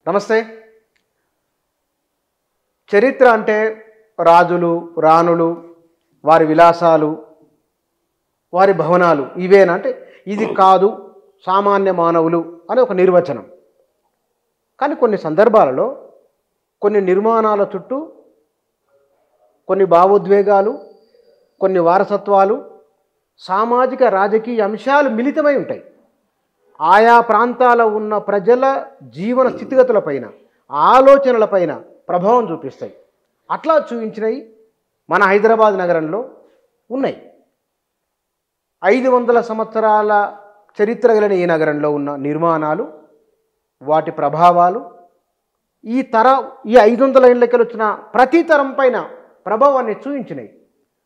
నమస్తే. చరిత్ర అంటే రాజులు, రాణులు, వారి విలాసాలు, వారి భవనాలు ఇవేనా అంటే ఇది కాదు సామాన్య మానవులు అని ఒక నిర్వచనం. కానీ కొన్ని సందర్భాలలో కొన్ని నిర్మాణాల చుట్టూ కొన్ని భావోద్వేగాలు, కొన్ని వారసత్వాలు, సామాజిక రాజకీయ అంశాలు మిళితమై ఉంటాయి. ఆయా ప్రాంతాల ఉన్న ప్రజల జీవన స్థితిగతులపైన, ఆలోచనలపైన ప్రభావం చూపిస్తాయి. అట్లా చూపించినవి మన హైదరాబాద్ నగరంలో ఉన్నాయి. 500 సంవత్సరాల చరిత్ర కలిగిన ఈ నగరంలో ఉన్న నిర్మాణాలు, వాటి ప్రభావాలు ఈ 500 ఏళ్ళకెళ్ళి వచ్చిన ప్రతి తరం పైన ప్రభావాన్ని చూపించినాయి.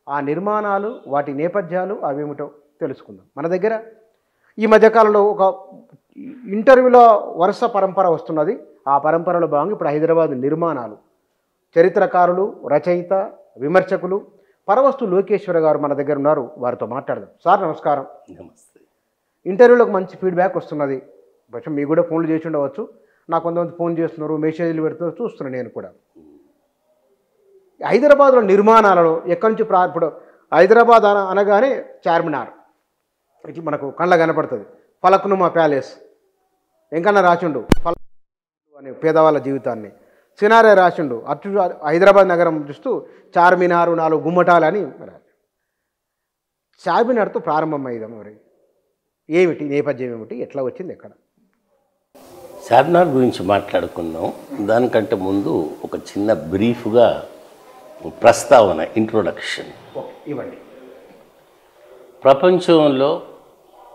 ఆ నిర్మాణాలు, వాటి నేపథ్యాలు అవేమిటో తెలుసుకుందాం. మన దగ్గర ఈ మధ్యకాలంలో ఒక ఇంటర్వ్యూలో వరుస పరంపర వస్తున్నది. ఆ పరంపరలో భాగంగా ఇప్పుడు హైదరాబాద్ నిర్మాణాలు, చరిత్రకారులు, రచయిత, విమర్శకులు పరవస్తు లోకేశ్వర గారు మన దగ్గర ఉన్నారు. వారితో మాట్లాడదాం. సార్ నమస్కారం. నమస్తే. ఇంటర్వ్యూలోకి మంచి ఫీడ్బ్యాక్ వస్తున్నది. కొంచెం మీకు కూడా ఫోన్లు చేసి ఉండవచ్చు. నాకు కొంతమంది ఫోన్ చేస్తున్నారు, మెసేజ్లు పెడుతున్నారు, చూస్తున్నాను నేను కూడా. హైదరాబాద్లో నిర్మాణాలలో ఎక్కడి నుంచి ఇప్పుడు హైదరాబాద్ అనగానే చార్మినార్ ఇట్లా మనకు కళ్ళ కనపడుతుంది. ఫలక్నుమా ప్యాలెస్, వెంకన్న రాసిండు ఫలక్ అనే పేదవాళ్ళ జీవితాన్ని. సినారే రాసిండు అటు హైదరాబాద్ నగరం చూస్తూ చార్మినారు 4 గుమ్మటాలు అని. చార్మినార్తో ప్రారంభమయ్యాం. మరి ఏమిటి నేపథ్యం, ఏమిటి, ఎట్లా వచ్చింది, ఎక్కడ? చార్మినార్ గురించి మాట్లాడుకున్నాం. దానికంటే ముందు ఒక చిన్న బ్రీఫ్గా ప్రస్తావన, ఇంట్రొడక్షన్. ఇవ్వండి. ప్రపంచంలో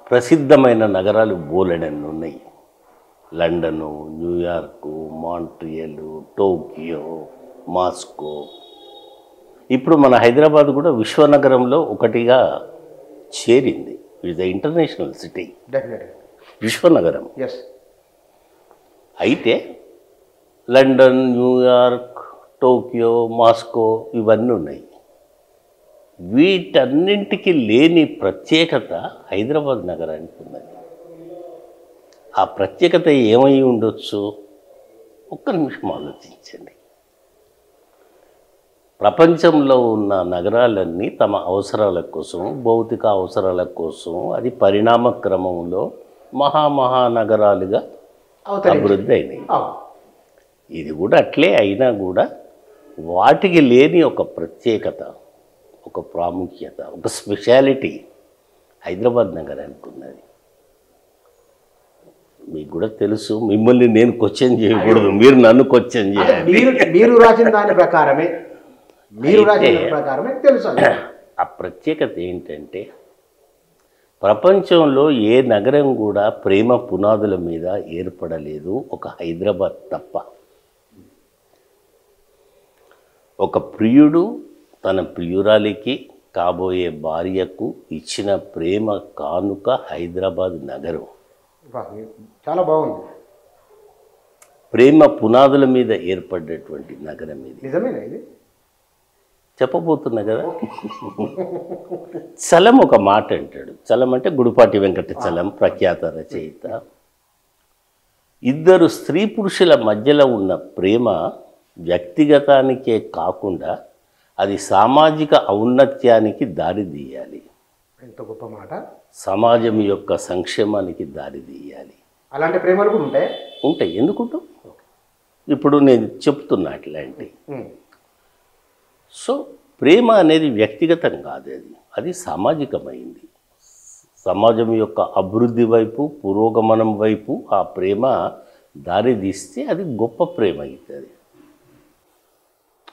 ప్రసిద్ధమైన నగరాలు బోలెడన్ని ఉన్నాయి. London, New York, Montreal, Tokyo, Moscow. ఇప్పుడు మన హైదరాబాద్ కూడా విశ్వనగరంలో ఒకటిగా చేరింది. ఇట్స్ ద ఇంటర్నేషనల్ సిటీ, విశ్వనగరం. ఎస్. అయితే లండన్, న్యూయార్క్, టోక్యో, మాస్కో ఇవన్నీ ఉన్నాయి. వీటన్నింటికి లేని ప్రత్యేకత హైదరాబాద్ నగరానికి ఉన్నది. ఆ ప్రత్యేకత ఏమై ఉండొచ్చు? ఒక్క నిమిషం ఆలోచించండి. ప్రపంచంలో ఉన్న నగరాలన్నీ తమ అవసరాల కోసం, భౌతిక అవసరాల కోసం అది పరిణామ క్రమంలో మహానగరాలుగా అభివృద్ధి అయినాయి. ఇది కూడా అట్లే అయినా కూడా వాటికి లేని ఒక ప్రత్యేకత, ఒక ప్రాముఖ్యత, ఒక స్పెషాలిటీ హైదరాబాద్ నగరానికి ఉన్నది. మీకు కూడా తెలుసు. మిమ్మల్ని నేను క్వశ్చన్ చేయకూడదు, మీరు నన్ను క్వశ్చన్ చేయాలి. మీరు రాసిన దాని ప్రకారమే, తెలుసు. ఆ ప్రత్యేకత ఏంటంటే ప్రపంచంలో ఏ నగరం కూడా ప్రేమ పునాదుల మీద ఏర్పడలేదు, ఒక హైదరాబాద్ తప్ప. ఒక ప్రియుడు తన ప్రియురాలికి, కాబోయే భార్యకు ఇచ్చిన ప్రేమ కానుక హైదరాబాద్ నగరం. చాలా బాగుంది. ప్రేమ పునాదుల మీద ఏర్పడ్డటువంటి నగరం ఇది. నిజమేనా ఇది? చెప్పబోతున్నా కదా. చలం ఒక మాట అంటాడు. చలం అంటే గుడిపాటి వెంకట చలం, ప్రఖ్యాత రచయిత. ఇద్దరు స్త్రీ పురుషుల మధ్యలో ఉన్న ప్రేమ వ్యక్తిగతానికే కాకుండా అది సామాజిక ఔన్నత్యానికి దారితీయాలి. ఎంత గొప్ప మాట. సమాజం యొక్క సంక్షేమానికి దారితీయాలి. అలాంటి ప్రేమలు కూడా ఉంటాయి. ఉంటాయి. ఎందుకుంటూ ఇప్పుడు నేను చెప్తున్నా అట్లాంటి. సో ప్రేమ అనేది వ్యక్తిగతం కాదు, అది సామాజికమైంది. సమాజం యొక్క అభివృద్ధి వైపు, పురోగమనం వైపు ఆ ప్రేమ దారితీస్తే అది గొప్ప ప్రేమ అవుతుంది.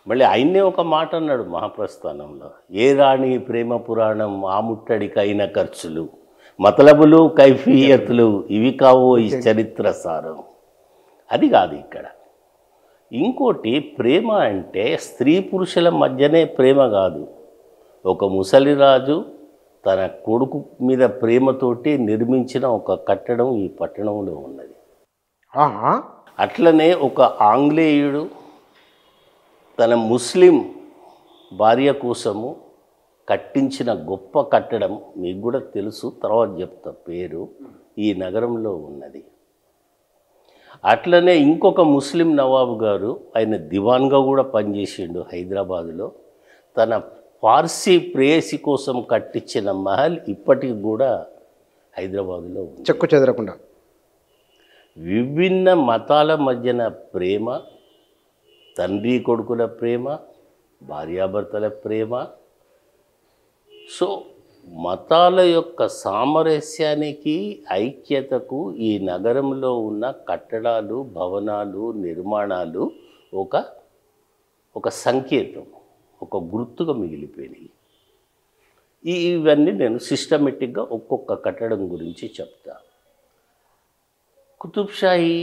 మళ్ళీ ఆయన్నే ఒక మాట అన్నాడు మహాప్రస్థానంలో, ఏ రాణి ప్రేమ పురాణం ఆ ముట్టడికైన ఖర్చులు, మతలబులు కైఫియతులు ఇవి కావో ఈ చరిత్ర సారం. అది కాదు ఇక్కడ. ఇంకోటి, ప్రేమ అంటే స్త్రీ పురుషుల మధ్యనే ప్రేమ కాదు. ఒక ముసలిరాజు తన కొడుకు మీద ప్రేమతోటి నిర్మించిన ఒక కట్టడం ఈ పట్టణంలో ఉన్నది. అట్లనే ఒక ఆంగ్లేయుడు తన ముస్లిం భార్య కోసము కట్టించిన గొప్ప కట్టడం మీకు కూడా తెలుసు, తర్వాత చెప్తా పేరు, ఈ నగరంలో ఉన్నది. అట్లనే ఇంకొక ముస్లిం నవాబు గారు ఆయన దివాన్గా కూడా పనిచేసిండు హైదరాబాదులో. తన పార్సీ ప్రేయసి కోసం కట్టించిన మహల్ ఇప్పటికి కూడా హైదరాబాదులో ఉంది. చెక్కు చెదరకుండా విభిన్న మతాల మధ్యన ప్రేమ, తండ్రి కొడుకుల ప్రేమ, భార్యాభర్తల ప్రేమ. సో మతాల యొక్క సామరస్యానికి, ఐక్యతకు ఈ నగరంలో ఉన్న కట్టడాలు, భవనాలు, నిర్మాణాలు ఒక సంకేతం, ఒక గుర్తుగా మిగిలిపోయినాయి. ఇవన్నీ నేను సిస్టమేటిక్గా ఒక్కొక్క కట్టడం గురించి చెప్తా. కుతుబ్షాహీ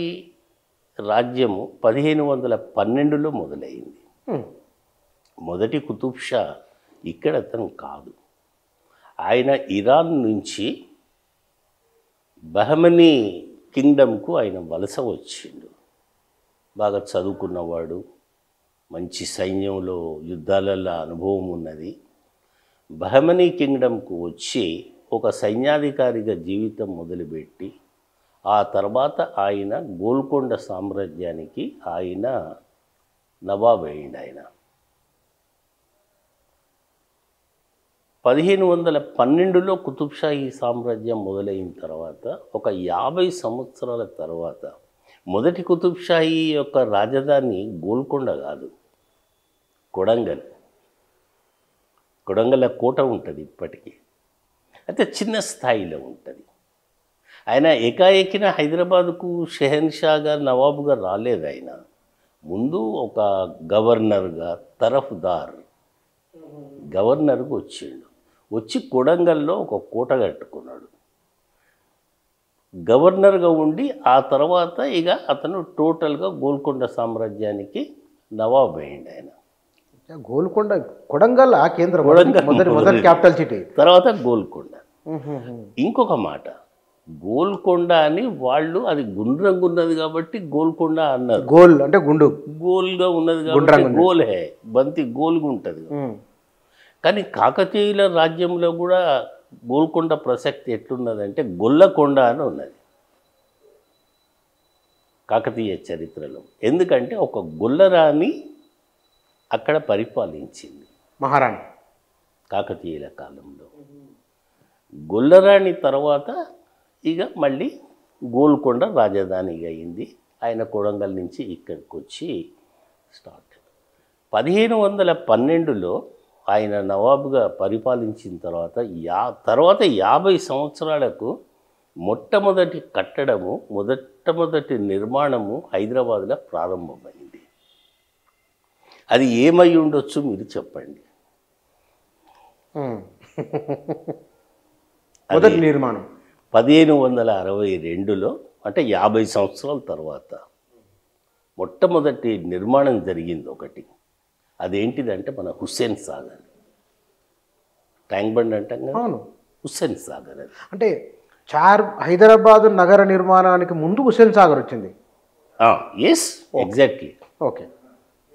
రాజ్యము 1512లో మొదలైంది. మొదటి కుతుబ్షా ఇక్కడ అతను కాదు. ఆయన ఇరాన్ నుంచి బహమనీ కింగ్డమ్కు ఆయన వలస వచ్చిండు. బాగా చదువుకున్నవాడు, మంచి సైన్యంలో యుద్ధాలలో అనుభవం ఉన్నది. బహమనీ కింగ్డమ్కు వచ్చి ఒక సైన్యాధికారిగా జీవితం మొదలుపెట్టి ఆ తర్వాత ఆయన గోల్కొండ సామ్రాజ్యానికి ఆయన నవాబ్ అయ్యిండు. ఆయన 1512లో కుతుబ్షాహీ సామ్రాజ్యం మొదలైన తర్వాత ఒక 50 సంవత్సరాల తర్వాత మొదటి కుతుబ్షాహీ యొక్క రాజధాని గోల్కొండ కాదు, కొడంగల్ కోట ఉంటుంది ఇప్పటికీ. అయితే చిన్న స్థాయిలో ఉంటుంది. ఆయన ఏకాఏకిన హైదరాబాదుకు షెహన్షాగా నవాబుగా రాలేదు. ఆయన ముందు ఒక గవర్నర్గా, గవర్నర్గా వచ్చి కొడంగల్లో ఒక కోట కట్టుకున్నాడు. గవర్నర్గా ఉండి ఆ తర్వాత ఇక అతను టోటల్గా గోల్కొండ సామ్రాజ్యానికి నవాబ్ అయ్యిండు. ఆయన గోల్కొండ, కొడంగల్ ఆ కేంద్రం, మొదటి క్యాపిటల్ సిటీ, తర్వాత గోల్కొండ. ఇంకొక మాట, గోల్కొండ అని వాళ్ళు అది గుండ్రంగా ఉన్నది కాబట్టి గోల్కొండ అన్నారు. గోల్ అంటే గుండు, గోల్గా ఉన్నది కాబట్టి గోల్ బంతి గోల్గా ఉంటుంది. కానీ కాకతీయుల రాజ్యంలో కూడా గోల్కొండ ప్రసక్తి ఎట్లున్నదంటే గొల్లకొండ అని ఉన్నది కాకతీయ చరిత్రలో. ఎందుకంటే ఒక గొల్లరాణి అక్కడ పరిపాలించింది, మహారాణి, కాకతీయుల కాలంలో. గొల్లరాణి తర్వాత ఇక మళ్ళీ గోల్కొండ రాజధానిగా అయింది. ఆయన కొడంగల్ నుంచి ఇక్కడికి వచ్చి స్టార్ట్. 1512లో ఆయన నవాబుగా పరిపాలించిన తర్వాత 50 సంవత్సరాలకు మొట్టమొదటి కట్టడము, మొట్టమొదటి నిర్మాణము హైదరాబాద్లో ప్రారంభమైంది. అది ఏమై ఉండొచ్చు మీరు చెప్పండి. మొదటి నిర్మాణం 1562లో, అంటే 50 సంవత్సరాల తర్వాత మొట్టమొదటి నిర్మాణం జరిగింది ఒకటి. అదేంటిదంటే మన హుస్సేన్ సాగర్. ట్యాంక్ బండ్ అంటాం కదా, హుస్సేన్ సాగర్. అది అంటే హైదరాబాద్ నగర నిర్మాణానికి ముందు హుస్సేన్ సాగర్ వచ్చింది. Yes, exactly. ఓకే,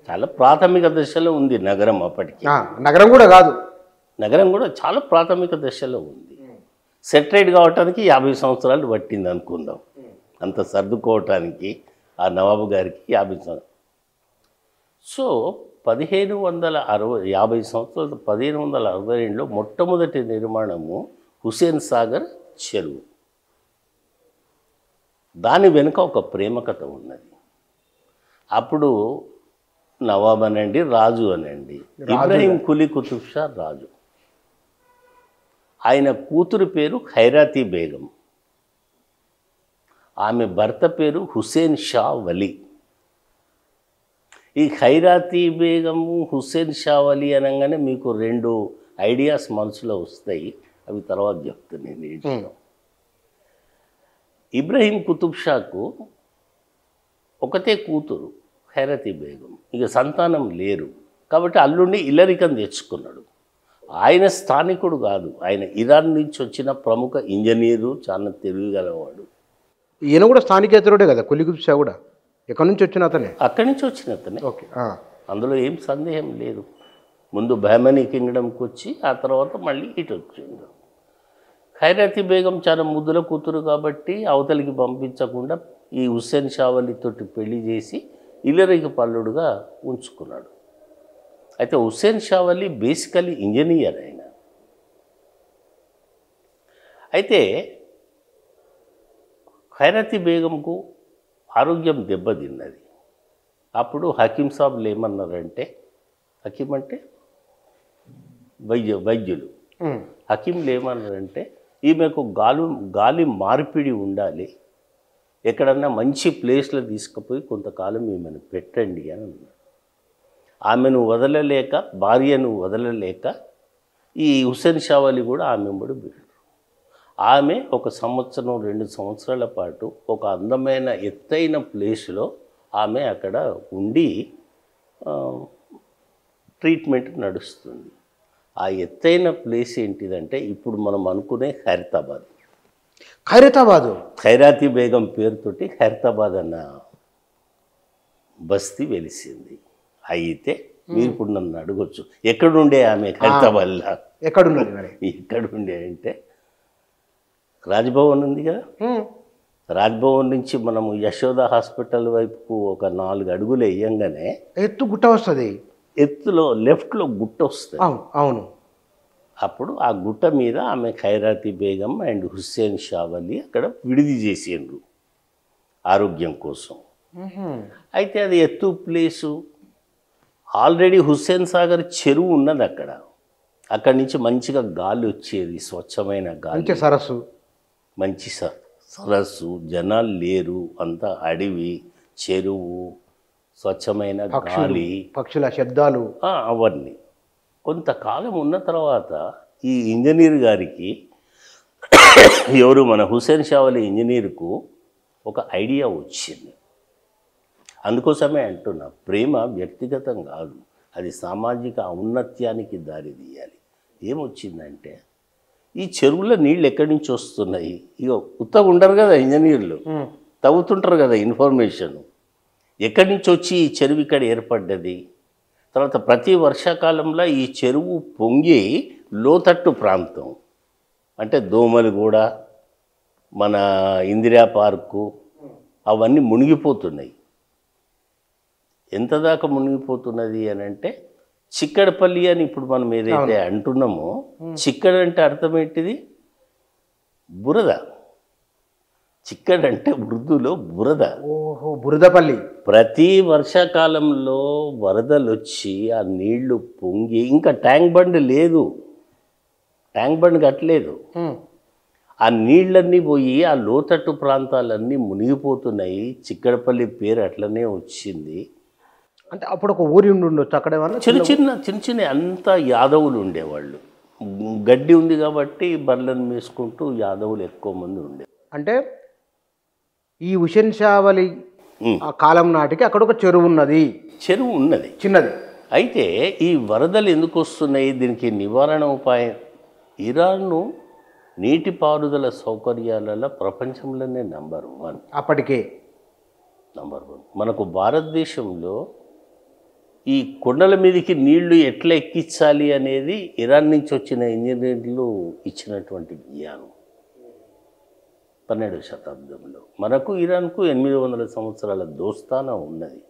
చాలా ప్రాథమిక దశలో ఉంది నగరం. అప్పటికి నగరం కూడా కాదు, నగరం కూడా చాలా ప్రాథమిక దశలో ఉంది. సెటరేట్ కావటానికి 50 సంవత్సరాలు పట్టింది అనుకుందాం. అంత సర్దుకోవటానికి ఆ నవాబు గారికి 50 సంవత్సరాలు. సో 50 సంవత్సరాల 1562లో మొట్టమొదటి నిర్మాణము హుస్సేన్ సాగర్ చెరువు. దాని వెనుక ఒక ప్రేమ కథ ఉన్నది. అప్పుడు నవాబ్ అనండి, రాజు అనండి, ఇబ్రహీం కులీ కుతుబ్ షా రాజు. ఆయన కూతురు పేరు ఖైరాతీ బేగం, ఆమె భర్త పేరు హుస్సేన్ షా వలి. ఈ ఖైరాతీ బేగము, హుస్సేన్ షా వలి అనగానే మీకు 2 ఐడియాస్ మనసులో వస్తాయి. అవి తర్వాత చెప్తాను నేను ఏంటో. ఇబ్రహీం కుతుబ్ షాకు ఒకతే కూతురు ఖైరాతీ బేగం, ఇక సంతానం లేరు కాబట్టి అల్లుడిని ఇల్లరికం తెచ్చుకున్నాడు. ఆయన స్థానికుడు కాదు, ఆయన ఇరాన్ నుంచి వచ్చిన ప్రముఖ ఇంజనీరు, చాలా తెలివిగలవాడు. ఈయన కూడా స్థానికేతరుడే కదా, కులీ కుతుబ్ షా కూడా ఎక్కడి నుంచి వచ్చిన అతనే, అక్కడి నుంచి వచ్చిన అతనే. ఓకే, అందులో ఏం సందేహం లేదు. ముందు బహమనీ కింగ్డమ్కి వచ్చి ఆ తర్వాత మళ్ళీ ఇటు వచ్చిండు. ఖైరతీ బేగం చాలా ముద్దుల కూతురు కాబట్టి అవతలికి పంపించకుండా ఈ హుస్సేన్ షావలితోటి పెళ్లి చేసి ఇల్లరికి పల్లుడుగా ఉంచుకున్నాడు. అయితే హుస్సేన్ షావలి బేసికలీ ఇంజనీర్ ఆయన. అయితే ఖైరతీ బేగంకు ఆరోగ్యం దెబ్బతిన్నది. అప్పుడు హకీం సాబులు ఏమన్నారంటే, హకీం అంటే వైద్యులు, హకీంలు ఏమన్నారంటే ఈమెకు గాలి మార్పిడి ఉండాలి, ఎక్కడన్నా మంచి ప్లేస్లో తీసుకుపోయి కొంతకాలం ఈమెను పెట్టండి అని అన్నారు. ఆమెను వదలలేక, భార్యను వదలలేక ఈ హుస్సేన్ షావలి కూడా ఆమె వెంబడి పోయాడు. ఆమె 1 సంవత్సరం 2 సంవత్సరాల పాటు ఒక అందమైన ఎత్తైన ప్లేస్లో ఆమె అక్కడ ఉండి ట్రీట్మెంట్ నడుస్తుంది. ఆ ఎత్తైన ప్లేస్ ఏంటిదంటే ఇప్పుడు మనం అనుకునే ఖైరతాబాద్. ఖైరతీ బేగం పేరుతోటి ఖైరతాబాద్ అన్న బస్తీ వెలిసింది. అయితే మీరు ఇప్పుడు నన్ను అడగొచ్చు, ఎక్కడుండే ఆమె ఖైరతాబాద్లో? ఎక్కడుండే అంటే రాజ్భవన్ ఉంది కదా, రాజ్భవన్ నుంచి మనము యశోద హాస్పిటల్ వైపుకు ఒక 4 అడుగులు వేయంగానే ఎత్తు గుట్ట వస్తుంది. ఎత్తులో లెఫ్ట్లో గుట్ట వస్తుంది. అవును. అప్పుడు ఆ గుట్ట మీద ఆమె ఖైరతీ బేగం అండ్ హుస్సేన్ షావలి అక్కడ విడిది చేసిండ్రు ఆరోగ్యం కోసం. అయితే అది ఎత్తు ప్లేసు. ఆల్రెడీ హుస్సేన్ సాగర్ చెరువు ఉన్నది అక్కడ. అక్కడి నుంచి మంచిగా గాలి వచ్చేది, స్వచ్ఛమైన గాలి, సరస్సు, మంచి సరస్సు, జనాలు లేరు, అంతా అడవి, చెరువు, స్వచ్ఛమైన గాలి, పక్షుల శబ్దాలు, అవన్నీ. కొంతకాలం ఉన్న తర్వాత ఈ ఇంజనీర్ గారికి, ఎవరు మన హుస్సేన్ షావలి ఇంజనీర్కు ఒక ఐడియా వచ్చింది. అందుకోసమే అంటున్నా, ప్రేమ వ్యక్తిగతం కాదు, అది సామాజిక ఔన్నత్యానికి దారి తీయాలి. ఏమొచ్చిందంటే ఈ చెరువులో నీళ్ళు ఎక్కడి నుంచి వస్తున్నాయి? ఇక ఉత్తగా ఉండరు కదా ఇంజనీర్లు, తవ్వుతుంటారు కదా ఇన్ఫర్మేషన్. ఎక్కడి నుంచి వచ్చి ఈ చెరువు ఇక్కడ ఏర్పడ్డది? తర్వాత ప్రతి వర్షాకాలంలో ఈ చెరువు పొంగి లోతట్టు ప్రాంతం అంటే దోమలగూడ, మన ఇందిరా పార్కు అవన్నీ మునిగిపోతున్నాయి. ఎంత దాకా మునిగిపోతున్నది అని అంటే చిక్కడపల్లి అని ఇప్పుడు మనం ఏదైతే అంటున్నామో, చిక్కడ అంటే అర్థం ఏంటిది? బురద. చిక్కడ అంటే ఉర్దూలో బురద. బురదపల్లి. ప్రతి వర్షాకాలంలో వరదలు వచ్చి ఆ నీళ్లు పొంగి, ఇంకా ట్యాంక్ బండ్ లేదు, ట్యాంక్ బండ్ కట్టలేదు, ఆ నీళ్ళన్నీ పోయి ఆ లోతట్టు ప్రాంతాలన్నీ మునిగిపోతున్నాయి. చిక్కడపల్లి పేరు అట్లనే వచ్చింది. అంటే అప్పుడు ఒక ఊరి ఉండొచ్చు అక్కడ, చిన్న చిన్న అంతా యాదవులు ఉండేవాళ్ళు. గడ్డి ఉంది కాబట్టి బర్లను మేసుకుంటూ యాదవులు ఎక్కువ మంది ఉండేవాళ్ళు. అంటే ఈ హుస్సేన్ షావలి ఆ కాలం నాటికి అక్కడ ఒక చెరువు ఉన్నది, చిన్నది. అయితే ఈ వరదలు ఎందుకు వస్తున్నాయి? దీనికి నివారణ ఉపాయం, ఇరాన్ను నీటిపారుదల సౌకర్యాలలో ప్రపంచంలోనే నంబర్ 1. అప్పటికే నంబర్ 1. మనకు భారతదేశంలో ఈ కొండల మీదకి నీళ్లు ఎట్లా ఎక్కించాలి అనేది ఇరాన్ నుంచి వచ్చిన ఇంజనీర్లు ఇచ్చినటువంటి జ్ఞానం 12వ శతాబ్దంలో. మనకు ఇరాన్కు 800 సంవత్సరాల దోస్తానా ఉన్నది.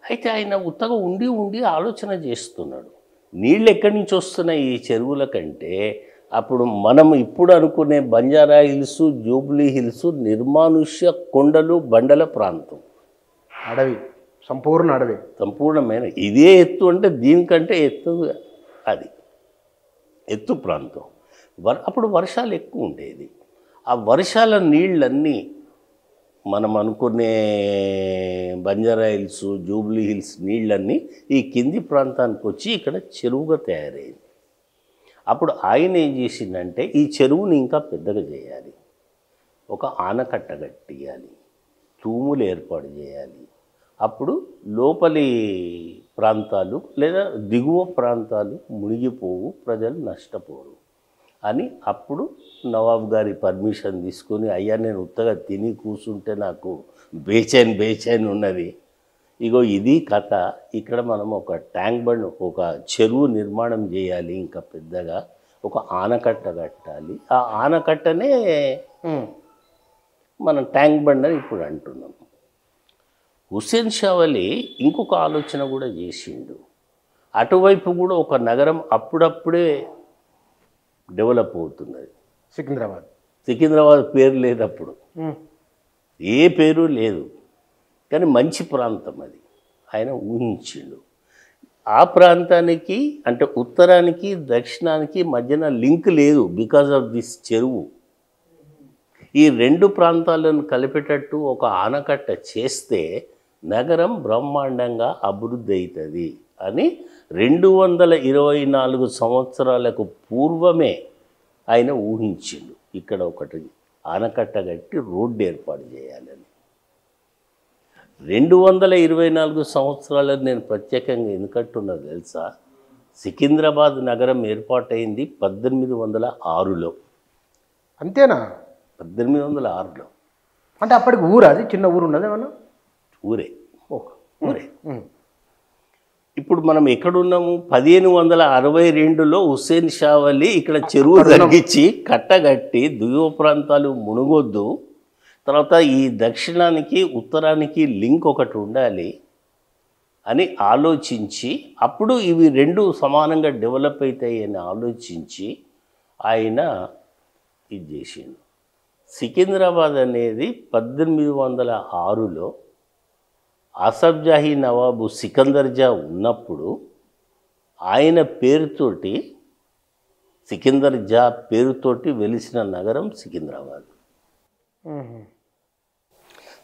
అయితే ఆయన ఉత్తగా ఉండి ఆలోచన చేస్తున్నాడు, నీళ్ళు ఎక్కడి నుంచి వస్తున్నాయి ఈ చెరువుల కంటే. అప్పుడు మనం ఇప్పుడు అనుకునే బంజారా హిల్స్, జూబ్లీ హిల్స్ నిర్మానుష్య కొండలు, బండల ప్రాంతం, అడవి, సంపూర్ణమైన ఇదే ఎత్తు. అంటే దీనికంటే ఎత్తు, అది ఎత్తు ప్రాంతం. అప్పుడు వర్షాలు ఎక్కువ ఉండేది. ఆ వర్షాల నీళ్ళన్నీ మనం అనుకునే బంజారా హిల్స్, జూబ్లీ హిల్స్ నీళ్ళన్నీ ఈ కింది ప్రాంతానికి వచ్చి ఇక్కడ చెరువుగా తయారైంది. అప్పుడు ఆయన ఏం చేసిందంటే ఈ చెరువుని ఇంకా పెద్దగా చేయాలి, ఒక ఆనకట్ట కట్టియాలి, తూములు ఏర్పాటు చేయాలి. అప్పుడు లోపలి ప్రాంతాలు లేదా దిగువ ప్రాంతాలు మునిగిపోవు, ప్రజలు నష్టపోరు అని అప్పుడు నవాబ్ గారి పర్మిషన్ తీసుకొని, అయ్యా నేను ఉత్తగా తిని కూర్చుంటే నాకు బేచైన్ ఉన్నది, ఇగో ఇది కథ, ఇక్కడ మనం ఒక ట్యాంక్ బండ్, ఒక చెరువు నిర్మాణం చేయాలి ఇంకా పెద్దగా, ఒక ఆనకట్ట కట్టాలి. ఆ ఆనకట్టనే ఉమ్. మనం ట్యాంక్ బండ్ అని ఇప్పుడు అంటున్నాం. హుస్సేన్ షా వలి ఇంకొక ఆలోచన కూడా చేసిండు. అటువైపు కూడా ఒక నగరం అప్పుడప్పుడే డెవలప్ అవుతున్నది. సికింద్రాబాద్. సికింద్రాబాద్ పేరు లేదు అప్పుడు, ఉమ్. ఏ పేరు లేదు, కానీ మంచి ప్రాంతం అది ఆయన ఊహించిండు. ఆ ప్రాంతానికి అంటే ఉత్తరానికి దక్షిణానికి మధ్యన లింక్ లేదు బికాజ్ ఆఫ్ దిస్ చెరువు. ఈ రెండు ప్రాంతాలను కలిపేటట్టు ఒక ఆనకట్ట చేస్తే నగరం బ్రహ్మాండంగా అభివృద్ధి అవుతుంది అని 224 సంవత్సరాలకు పూర్వమే ఆయన ఊహించిండు. ఇక్కడ ఒకటి ఆనకట్ట కట్టి రోడ్డు ఏర్పాటు చేయాలని. 224 సంవత్సరాలను నేను ప్రత్యేకంగా ఎందుకంటున్నా తెలుసా? సికింద్రాబాద్ నగరం ఏర్పాటైంది 1806లో. అంతేనా? 1806లో. అంటే అప్పటికి ఊరు, అది చిన్న ఊరు ఉన్నది ఏమన్నా? ఊరే, ఓకే. ఊరే. ఉమ్. ఇప్పుడు మనం ఎక్కడున్నాము? 1562లో హుస్సేన్ షా వలి ఇక్కడ చెరువు తగ్గించి కట్టగట్టి దిగువ ప్రాంతాలు మునుగొద్దు, తర్వాత ఈ దక్షిణానికి ఉత్తరానికి లింక్ ఒకటి ఉండాలి అని ఆలోచించి, అప్పుడు ఇవి రెండు సమానంగా డెవలప్ అవుతాయి అని ఆలోచించి ఆయన ఇది చేసిండు. సికింద్రాబాద్ అనేది 1806లో ఆసఫ్జాహీ నవాబు సికందర్ జా ఉన్నప్పుడు ఆయన పేరుతోటి, సికిందర్ జా పేరుతోటి వెలిసిన నగరం సికింద్రాబాద్.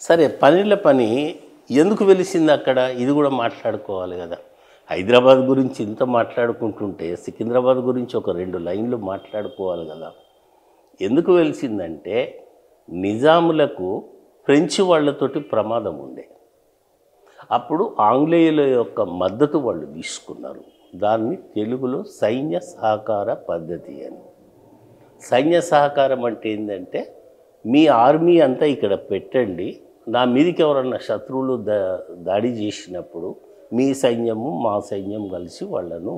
సరే, పనిల పని ఎందుకు వెలిసింది అక్కడ, ఇది కూడా మాట్లాడుకోవాలి కదా. హైదరాబాద్ గురించి ఇంత మాట్లాడుకుంటుంటే సికింద్రాబాద్ గురించి ఒక 2 లైన్లు మాట్లాడుకోవాలి కదా. ఎందుకు వెలిసిందంటే నిజాములకు ఫ్రెంచ్ వాళ్ళతోటి ప్రమాదం ఉండే. అప్పుడు ఆంగ్లేయుల యొక్క మద్దతు వాళ్ళు తీసుకున్నారు. దాన్ని తెలుగులో సైన్య సహకార పద్ధతి అని. సైన్య సహకారం అంటే ఏంటంటే, మీ ఆర్మీ అంతా ఇక్కడ పెట్టండి, నా మీదకి ఎవరన్నా శత్రువులు దాడి చేసినప్పుడు మీ సైన్యము మా సైన్యం కలిసి వాళ్ళను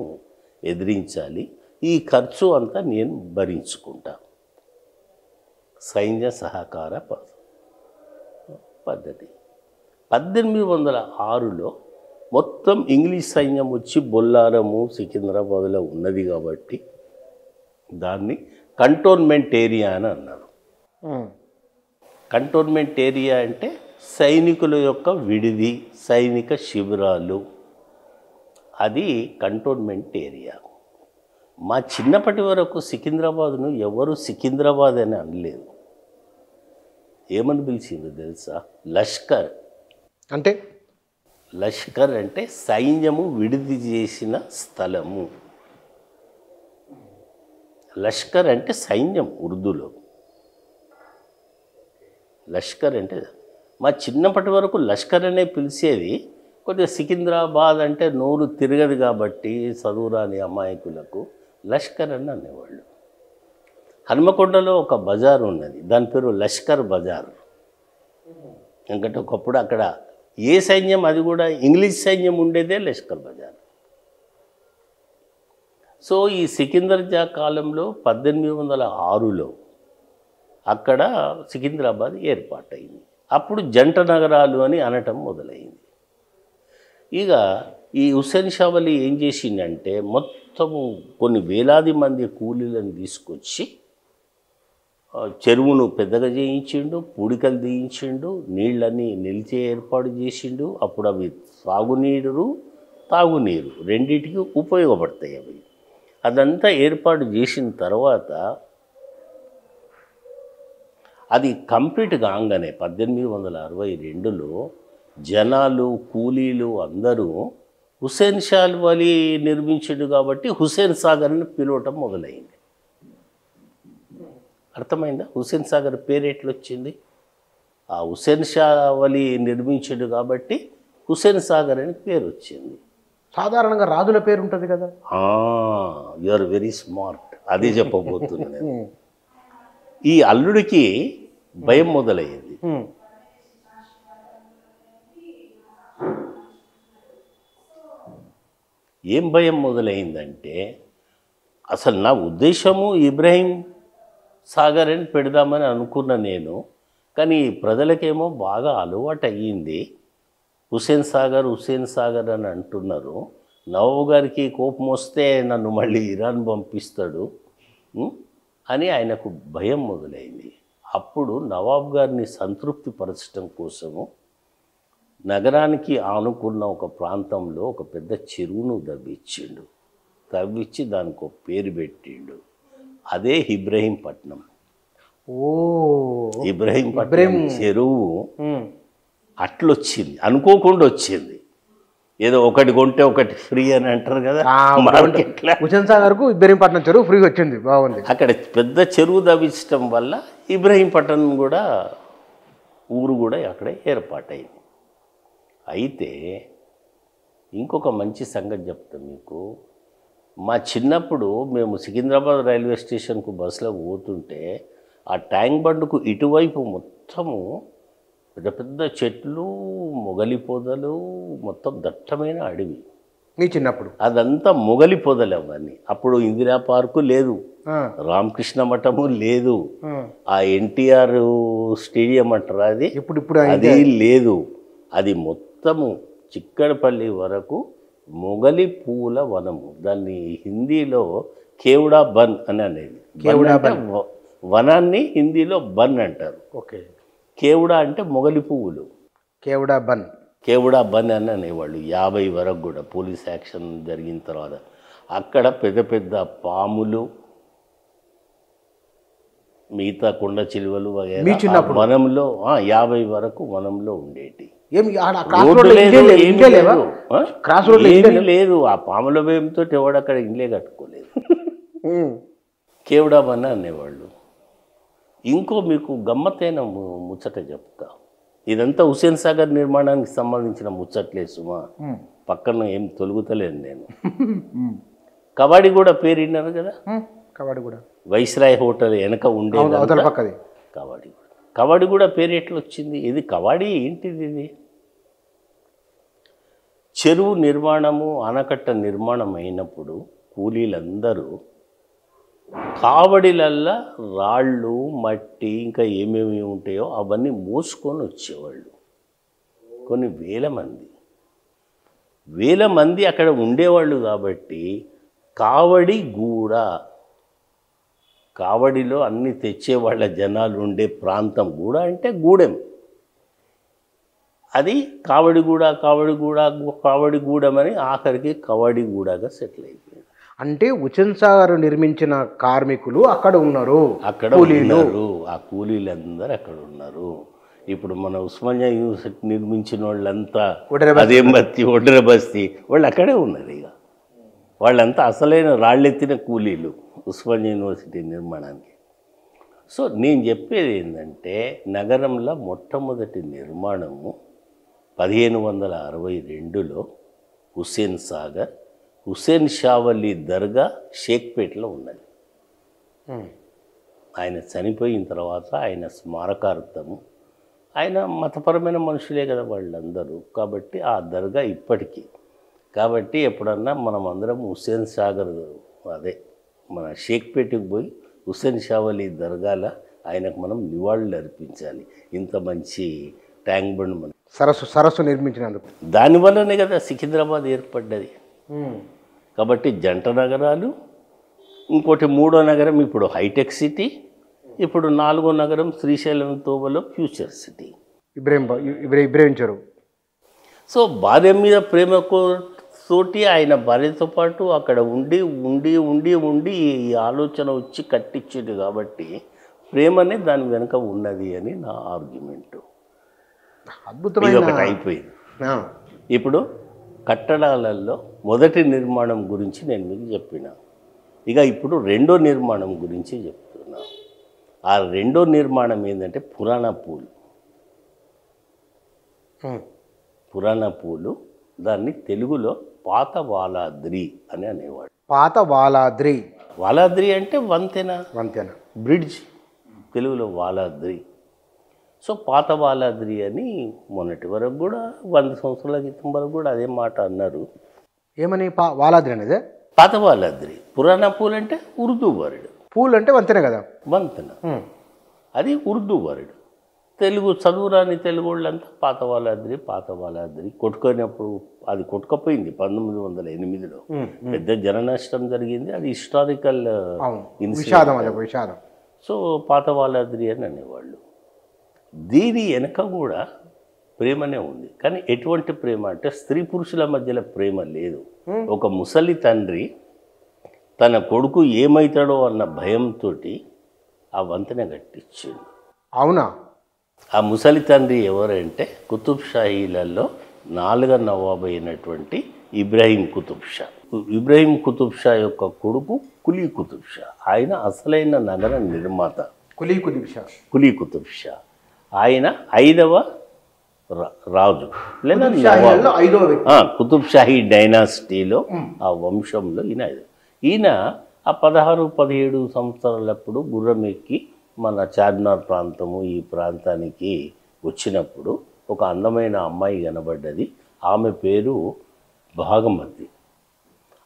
ఎదిరించాలి, ఈ ఖర్చు అంతా నేను భరించుకుంటా. సైన్య సహకార పద్ధతి. 1806లో మొత్తం ఇంగ్లీష్ సైన్యం వచ్చి బొల్లారము సికింద్రాబాద్లో ఉన్నది కాబట్టి దాన్ని కంటోన్మెంట్ ఏరియా అని అన్నారు. కంటోన్మెంట్ ఏరియా అంటే సైనికుల యొక్క విడిది, సైనిక శిబిరాలు, అది కంటోన్మెంట్ ఏరియా. మా చిన్నప్పటి వరకు సికింద్రాబాద్ను ఎవరు సికింద్రాబాద్ అని అనలేదు. ఏమని పిలిచిందో తెలుసా? లష్కర్. అంటే లష్కర్ అంటే సైన్యము విడిది చేసిన స్థలము. లష్కర్ అంటే సైన్యం ఉర్దూలో. లష్కర్ అంటే మా చిన్నప్పటి వరకు లష్కర్ అనే పిలిచేది. కొద్దిగా సికింద్రాబాద్ అంటే నోరు తిరగదు కాబట్టి చదువురాని అమాయకులకు లష్కర్ అని అనేవాళ్ళు. హనుమకొండలో ఒక బజార్ ఉన్నది, దాని పేరు లష్కర్ బజార్. ఎందుకంటే ఒకప్పుడు అక్కడ ఏ సైన్యం, అది కూడా ఇంగ్లీష్ సైన్యం ఉండేదే లష్కర్ బజార్. సో ఈ సికిందర్ జా కాలంలో 1806లో అక్కడ సికింద్రాబాద్ ఏర్పాటైంది. అప్పుడు జంట నగరాలు అని అనటం మొదలైంది. ఇక ఈ హుస్సేన్ షా వలి ఏం చేసిందంటే మొత్తము కొన్ని వేలాది మంది కూలీలను తీసుకొచ్చి చెరువును పెద్దగా చేయించిండు, పూడికలు తీయించిండు, నీళ్ళని నిలిచే ఏర్పాటు చేసిండు. అప్పుడు అవి సాగునీరు తాగునీరు రెండింటికి ఉపయోగపడతాయి అవి. అదంతా ఏర్పాటు చేసిన తర్వాత అది కంప్లీట్ కాగానే 1862లో జనాలు కూలీలు అందరూ హుస్సేన్ షా వలి నిర్మించాడు కాబట్టి హుస్సేన్ సాగర్ని పిలవటం మొదలైంది. అర్థమైందా? హుస్సేన్ సాగర్ పేరు ఎట్లొచ్చింది? ఆ హుస్సేన్ షా వలి నిర్మించాడు కాబట్టి హుస్సేన్ సాగర్ అని పేరు వచ్చింది. సాధారణంగా రాజుల పేరు ఉంటుంది కదా. యు ఆర్ వెరీ స్మార్ట్, అదే చెప్పబోతున్నాను నేను. ఈ అల్లుడికి భయం మొదలయ్యింది. ఏం భయం మొదలైందంటే అసలు నా ఉద్దేశము ఇబ్రహీం సాగర్ అని పెడదామని అనుకున్న నేను, కానీ ప్రజలకేమో బాగా అలవాటు అయ్యింది. హుస్సేన్ సాగర్ అని అంటున్నారు. నవాబు గారికి కోపం వస్తే నన్ను మళ్ళీ ఇరాన్ పంపిస్తాడు అని ఆయనకు భయం మొదలైంది. అప్పుడు నవాబు గారిని సంతృప్తిపరచడం కోసము నగరానికి ఆనుకున్న ఒక ప్రాంతంలో ఒక పెద్ద చెరువును తవ్వించి దానికి ఒక పేరు పెట్టిండు. అదే ఇబ్రహీంపట్నం. ఇబ్రహీంపట్నం చెరువు అట్లొచ్చింది, అనుకోకుండా వచ్చింది. ఏదో ఒకటి కొంటే ఒకటి ఫ్రీ అని అంటారు కదా, హుస్సేన్ సాగర్కు ఇబ్రహీంపట్నం చెరువు ఫ్రీ వచ్చింది. బాగుంది. అక్కడ పెద్ద చెరువు తవ్వించడం వల్ల ఇబ్రహీంపట్నం కూడా ఊరు కూడా అక్కడే ఏర్పాటైంది. అయితే ఇంకొక మంచి సంగతి చెప్తాను మీకు. మా చిన్నప్పుడు మేము సికింద్రాబాద్ రైల్వే స్టేషన్కు బస్సులో పోతుంటే ఆ ట్యాంక్ బండ్కు ఇటువైపు మొత్తము పెద్ద పెద్ద చెట్లు, మొగలి పొదలు, మొత్తం దట్టమైన అడవి. మీ చిన్నప్పుడు అదంతా మొగలి పొదలు అవన్నీ. అప్పుడు ఇందిరా పార్కు లేదు, రామకృష్ణ మఠము లేదు, ఆ ఎన్టీఆర్ స్టేడియం అంటారు అది అది లేదు. అది మొత్తము చిక్కడపల్లి వరకు మొగలి పూల వనము. దాన్ని హిందీలో కేవడా బన్ అని అనేది. వనాన్ని హిందీలో బన్ అంటారు. ఓకే. కేవడా అంటే మొగలి పువ్వులు. కేవడా బన్ అని అనేవాళ్ళు. 50 వరకు కూడా పోలీస్ యాక్షన్ జరిగిన తర్వాత అక్కడ పెద్ద పెద్ద పాములు, మిగతా కొండ చిలువలు వనంలో 50 వరకు వనంలో ఉండేటి. ఏమీ లేదు. ఆ పాముల భయంతో ఎవడు అక్కడ ఇండ్లే కట్టుకోలేదు. కేవడా బన్ అనేవాళ్ళు. ఇంకో మీకు గమ్మత్తైన ముచ్చట చెప్తా. ఇదంతా హుస్సేన్ సాగర్ నిర్మాణానికి సంబంధించిన ముచ్చట్లే సుమా, పక్కన ఏం తొలుగుతలేను నేను. కవాడిగూడ పేరు విన్నారు కదా. వైస్రాయ్ హోటల్ వెనక ఉండే కవాడిగూడ పేరు ఎట్లా వచ్చింది? ఇది కవాడి ఏంటిది? ఇది చెరువు నిర్మాణము, ఆనకట్ట నిర్మాణం అయినప్పుడు కూలీలందరూ కావడిలల్లా రాళ్ళు, మట్టి, ఇంకా ఏమేమి ఉంటాయో అవన్నీ మోసుకొని వచ్చేవాళ్ళు. కొన్ని వేల మంది అక్కడ ఉండేవాళ్ళు. కాబట్టి కావడిలో అన్ని తెచ్చేవాళ్ళ జనాలు ఉండే ప్రాంతం. గూడ అంటే గూడెం. అది కావడిగూడమని ఆఖరికి కవాడిగూడగా సెటిల్ అయిపోయింది. అంటే హుస్సేన్ సాగర్ నిర్మించిన కార్మికులు అక్కడ ఉన్నారు. ఆ కూలీలందరూ అక్కడ ఉన్నారు. ఇప్పుడు మన ఉస్మానియా యూనివర్సిటీ నిర్మించిన వాళ్ళంతా ఒడ్రె బస్తీ వాళ్ళు అక్కడే ఉన్నారు. ఇక వాళ్ళంతా అసలైన రాళ్ళెత్తిన కూలీలు ఉస్మానియా యూనివర్సిటీ నిర్మాణానికి. సో నేను చెప్పేది ఏంటంటే, నగరంలో మొట్టమొదటి నిర్మాణము 1562లో హుస్సేన్ సాగర్, హుస్సేన్ షావలి దర్గా షేక్పేట్లో ఉన్నది. ఆయన చనిపోయిన తర్వాత ఆయన స్మారకార్థము, ఆయన మతపరమైన మనుషులే కదా వాళ్ళందరూ, కాబట్టి ఆ దర్గా ఇప్పటికీ. కాబట్టి ఎప్పుడన్నా మనం అందరం హుస్సేన్ సాగర్ అదే మన షేక్పేటకు పోయి హుస్సేన్ షావలి దర్గాల ఆయనకు మనం నివాళులు అర్పించాలి. ఇంత మంచి ట్యాంక్ బండ్ మనం సరస్సు నిర్మించినందుకు. దానివల్లనే కదా సికింద్రాబాద్ ఏర్పడ్డది. కాబట్టి జంట నగరాలు, ఇంకోటి మూడో నగరం ఇప్పుడు హైటెక్ సిటీ, ఇప్పుడు 4వ నగరం శ్రీశైలం తోవలో ఫ్యూచర్ సిటీ ఇబ్రహీం చెరువు. సో భార్య మీద ప్రేమతోటి ఆయన భార్యతో పాటు అక్కడ ఉండి ఉండి ఉండి ఉండి ఈ ఆలోచన వచ్చి కట్టించింది. కాబట్టి ప్రేమనే దాని వెనుక ఉన్నది అని నా ఆర్గ్యుమెంటు. అద్భుతమైన ఒకటి అయిపోయింది. ఇప్పుడు కట్టడాలలో మొదటి నిర్మాణం గురించి నేను మీకు చెప్పిన. ఇక ఇప్పుడు రెండో నిర్మాణం గురించి చెప్తున్నా. ఆ రెండో నిర్మాణం ఏంటంటే పురాణ పూలు. దాన్ని తెలుగులో పాత వాలాద్రి అని అనేవాడు. వాలాద్రి అంటే వంతెన, బ్రిడ్జ్, తెలుగులో వాలాద్రి. సో పాత వాలాద్రి అని మొన్నటి వరకు కూడా 100 సంవత్సరాల క్రితం వరకు కూడా అదే మాట అన్నారు. ఏమని వాలాద్రి అనేది? పాతవాళ్ళద్రి. పురాణ పూల్ అంటే ఉర్దూ వర్డ్. పూల్ అంటే వంతెన కదా. వంతెన అది ఉర్దూ వర్డ్. తెలుగు చదువురాని తెలుగు వాళ్ళంతా పాతవాళ్ళద్రి కొట్టుకునేప్పుడు అది కొట్టుకపోయింది 1908లో. పెద్ద జన నష్టం జరిగింది. అది హిస్టారికల్ విషాదం. సో పాతవాళ్ళద్రి అని అనేవాళ్ళు. దీని వెనక కూడా ప్రేమనే ఉంది. కానీ ఎటువంటి ప్రేమ అంటే స్త్రీ పురుషుల మధ్యలో ప్రేమ లేదు. ఒక ముసలి తండ్రి తన కొడుకు ఏమవుతాడో అన్న భయంతో ఆ వంతెన కట్టించిండు. అవునా? ఆ ముసలి తండ్రి ఎవరంటే కుతుబ్ షాహీలలో 4వ నవాబు అయినటువంటి ఇబ్రాహీం కుతుబ్ షా. ఇబ్రాహీం కుతుబ్ షా యొక్క కొడుకు కులీ కుతుబ్ షా. ఆయన అసలైన నగర నిర్మాత. కులీ కుతుబ్ షా ఆయన 5వ రాజు లేదా కుతుబ్ షాహీ డైనాసిటీలో ఆ వంశంలో ఈయన ఆ 16-17 సంవత్సరాలప్పుడు గుర్రం ఎక్కి మన చార్మినార్ ప్రాంతము ఈ ప్రాంతానికి వచ్చినప్పుడు ఒక అందమైన అమ్మాయి కనబడ్డది. ఆమె పేరు భాగమతి.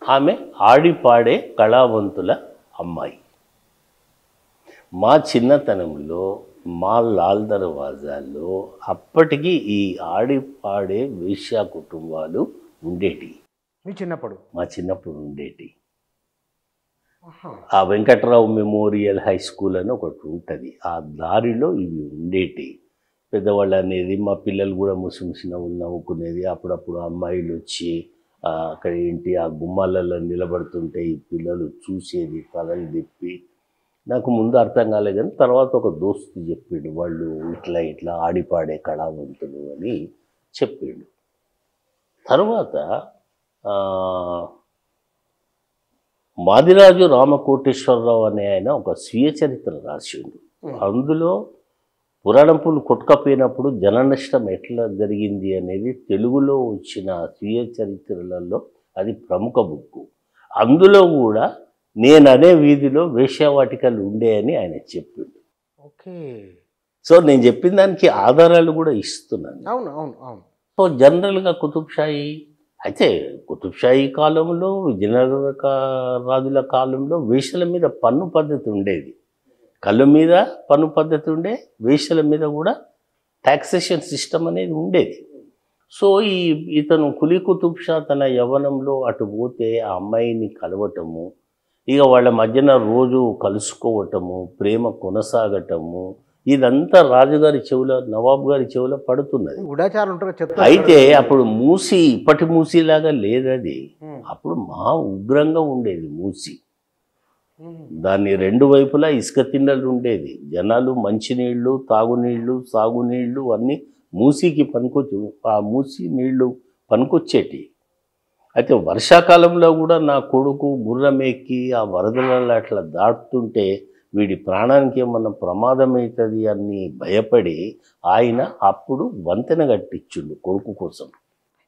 ఆమె ఆడిపాడే కళావంతుల అమ్మాయి. మా చిన్నతనంలో మా లాల్ దర్వాజాల్లో అప్పటికి ఈ ఆడిపాడే వేశ్యా కుటుంబాలు ఉండేటి. మా చిన్నప్పుడు ఉండేటి. ఆ వెంకట్రావు మెమోరియల్ హై స్కూల్ అని ఒకటి ఉంటుంది. ఆ దారిలో ఇవి ఉండేటి. పెద్దవాళ్ళు అనేది మా పిల్లలు కూడా ముసిముసి నవ్వులు నవ్వుకునేది. అప్పుడప్పుడు అమ్మాయిలు వచ్చి అక్కడ ఏంటి ఆ గుమ్మాలలో నిలబడుతుంటే ఈ పిల్లలు చూసేది తలలు తిప్పి. నాకు ముందు అర్థం కాలేదు, కానీ తర్వాత ఒక దోస్తు చెప్పిండు, వాళ్ళు ఇట్లా ఆడిపాడే కళావంతులు అని చెప్పిండు. తర్వాత మాదిరాజు రామకోటేశ్వరరావు అనే ఆయన ఒక స్వీయ చరిత్ర రాసిండు. అందులో పురాణంపులు కొట్టుకపోయినప్పుడు జన నష్టం ఎట్లా జరిగింది అనేది తెలుగులో వచ్చిన స్వీయ చరిత్రలలో అది ప్రముఖ బుక్కు. అందులో కూడా నేను అనే వీధిలో వేశ్యావాటికలు ఉండే అని ఆయన చెప్పిండు. ఓకే. సో నేను చెప్పిన దానికి ఆధారాలు కూడా ఇస్తున్నాను. అవును అవును అవును. సో జనరల్గా కుతుబ్షాహీ అయితే కుతుబ్షాహీ కాలంలో విజయనగర రాజుల కాలంలో వేశ్యల మీద పన్ను పద్ధతి ఉండేది. కళ్ళ మీద పన్ను పద్ధతి ఉండే, వేశ్యల మీద కూడా టాక్సేషన్ సిస్టమ్ అనేది ఉండేది. సో ఇతను కులీ కుతుబ్ షా తన యవ్వనంలో అటు పోతే ఆ అమ్మాయిని కలవటము, ఇక వాళ్ళ మధ్యన రోజు కలుసుకోవటము, ప్రేమ కొనసాగటము, ఇదంతా రాజుగారి చెవులో నవాబు గారి చెవులో పడుతున్నది. అయితే అప్పుడు మూసి ఇప్పటి మూసీలాగా లేదది. అప్పుడు మహా ఉగ్రంగా ఉండేది మూసి. దాన్ని 2 వైపులా ఇసుక తిన్నలు ఉండేది. జనాలు మంచినీళ్ళు, తాగునీళ్ళు, సాగునీళ్ళు అన్నీ మూసీకి పనికొచ్చు. ఆ మూసి నీళ్లు పనికొచ్చేటి. అయితే వర్షాకాలంలో కూడా నా కొడుకు గుర్రం ఎక్కి ఆ వరదలలో అట్లా దాటుతుంటే వీడి ప్రాణానికి ఏమన్నా ప్రమాదం అవుతుంది అని భయపడి ఆయన అప్పుడు వంతెన కట్టించుండు కొడుకు కోసం.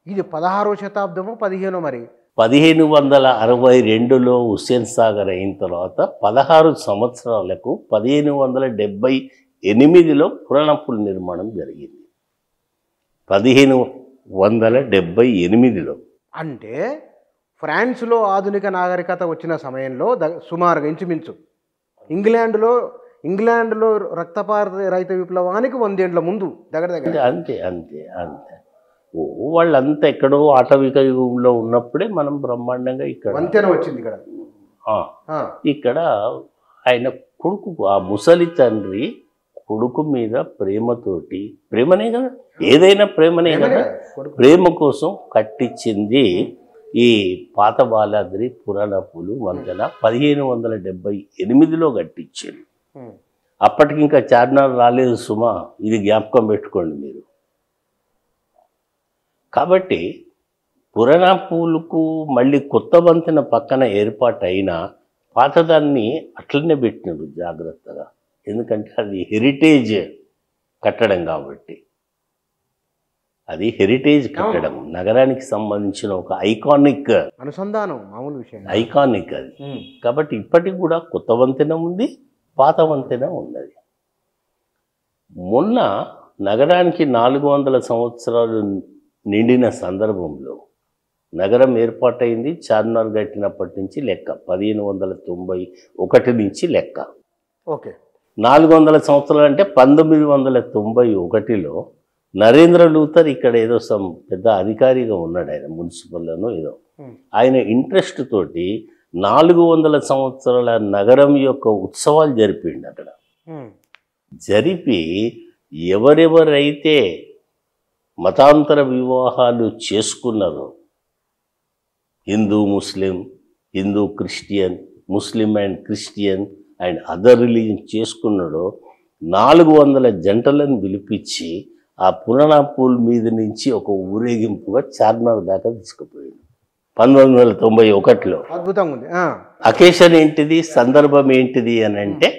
ఇది 16వ శతాబ్దము 15 మరి 1562లో హుస్సేన్ సాగర్ అయిన తర్వాత 16 సంవత్సరాలకు 1578లో పురాణపుల్ నిర్మాణం జరిగింది. 1578లో అంటే ఫ్రాన్స్లో ఆధునిక నాగరికత వచ్చిన సమయంలో సుమారుగా ఇంచుమించు ఇంగ్లాండ్లో రక్తపాత రహిత విప్లవానికి 100 ఏళ్ల ముందు దగ్గర అంతే అంతే అంతే. వాళ్ళంతా ఎక్కడో ఆటవిక యుగంలో ఉన్నప్పుడే మనం బ్రహ్మాండంగా ఇక్కడ వంతెన వచ్చింది. ఇక్కడ ఆయన కొడుకు ఆ ముసలి తండ్రి కొడుకు మీద ప్రేమతోటి, ప్రేమనే కదా ఏదైనా ప్రేమనే కదా, ప్రేమ కోసం కట్టించింది ఈ పాత బాలాద్రి పురాణపులు వంతెన. 1578లో కట్టించారు. అప్పటికి ఇంకా చార్మినార్ రాలేదు సుమా, ఇది జ్ఞాపకం పెట్టుకోండి మీరు. కాబట్టి పురాణపులకు మళ్ళీ కొత్త వంతెన పక్కన ఏర్పాటు అయినా పాతదాన్ని అట్లనే పెట్టినాడు జాగ్రత్తగా. ఎందుకంటే అది హెరిటేజ్ కట్టడం కాబట్టి. అది హెరిటేజ్ కట్టడం, నగరానికి సంబంధించిన ఒక ఐకానిక్ అనుసంధానం, మామూలు విషయం, ఐకానిక్ అది. కాబట్టి ఇప్పటికి కూడా కొత్త వంతెన ఉంది, పాత వంతెన ఉన్నది. మొన్న నగరానికి 400 సంవత్సరాలు నిండిన సందర్భంలో నగరం ఏర్పాటైంది చార్మినార్ కట్టినప్పటి నుంచి లెక్క 1591 నుంచి లెక్క. ఓకే. 400 సంవత్సరాలు అంటే 1991లో నరేంద్ర లూథర్ ఇక్కడ ఏదో పెద్ద అధికారిగా ఉన్నాడు, ఆయన మున్సిపల్లోనో ఏదో. ఆయన ఇంట్రెస్ట్ తోటి 400 సంవత్సరాల నగరం యొక్క ఉత్సవాలు జరిపిండు అక్కడ. జరిపి ఎవరెవరైతే మతాంతర వివాహాలు చేసుకున్నారో, Hindu Muslim, Hindu Christian, Muslim and Christian and other religion చేసుకున్నాడో 400 జంటలను పిలిపించి ఆ పురాణా పూల్ మీద నుంచి ఒక ఊరేగింపుగా చార్మినార్ దాకా తీసుకుపోయాడు 1991లో. అద్భుతంగా ఉంది. అకేషన్ ఏంటిది, సందర్భం ఏంటిది అని అంటే,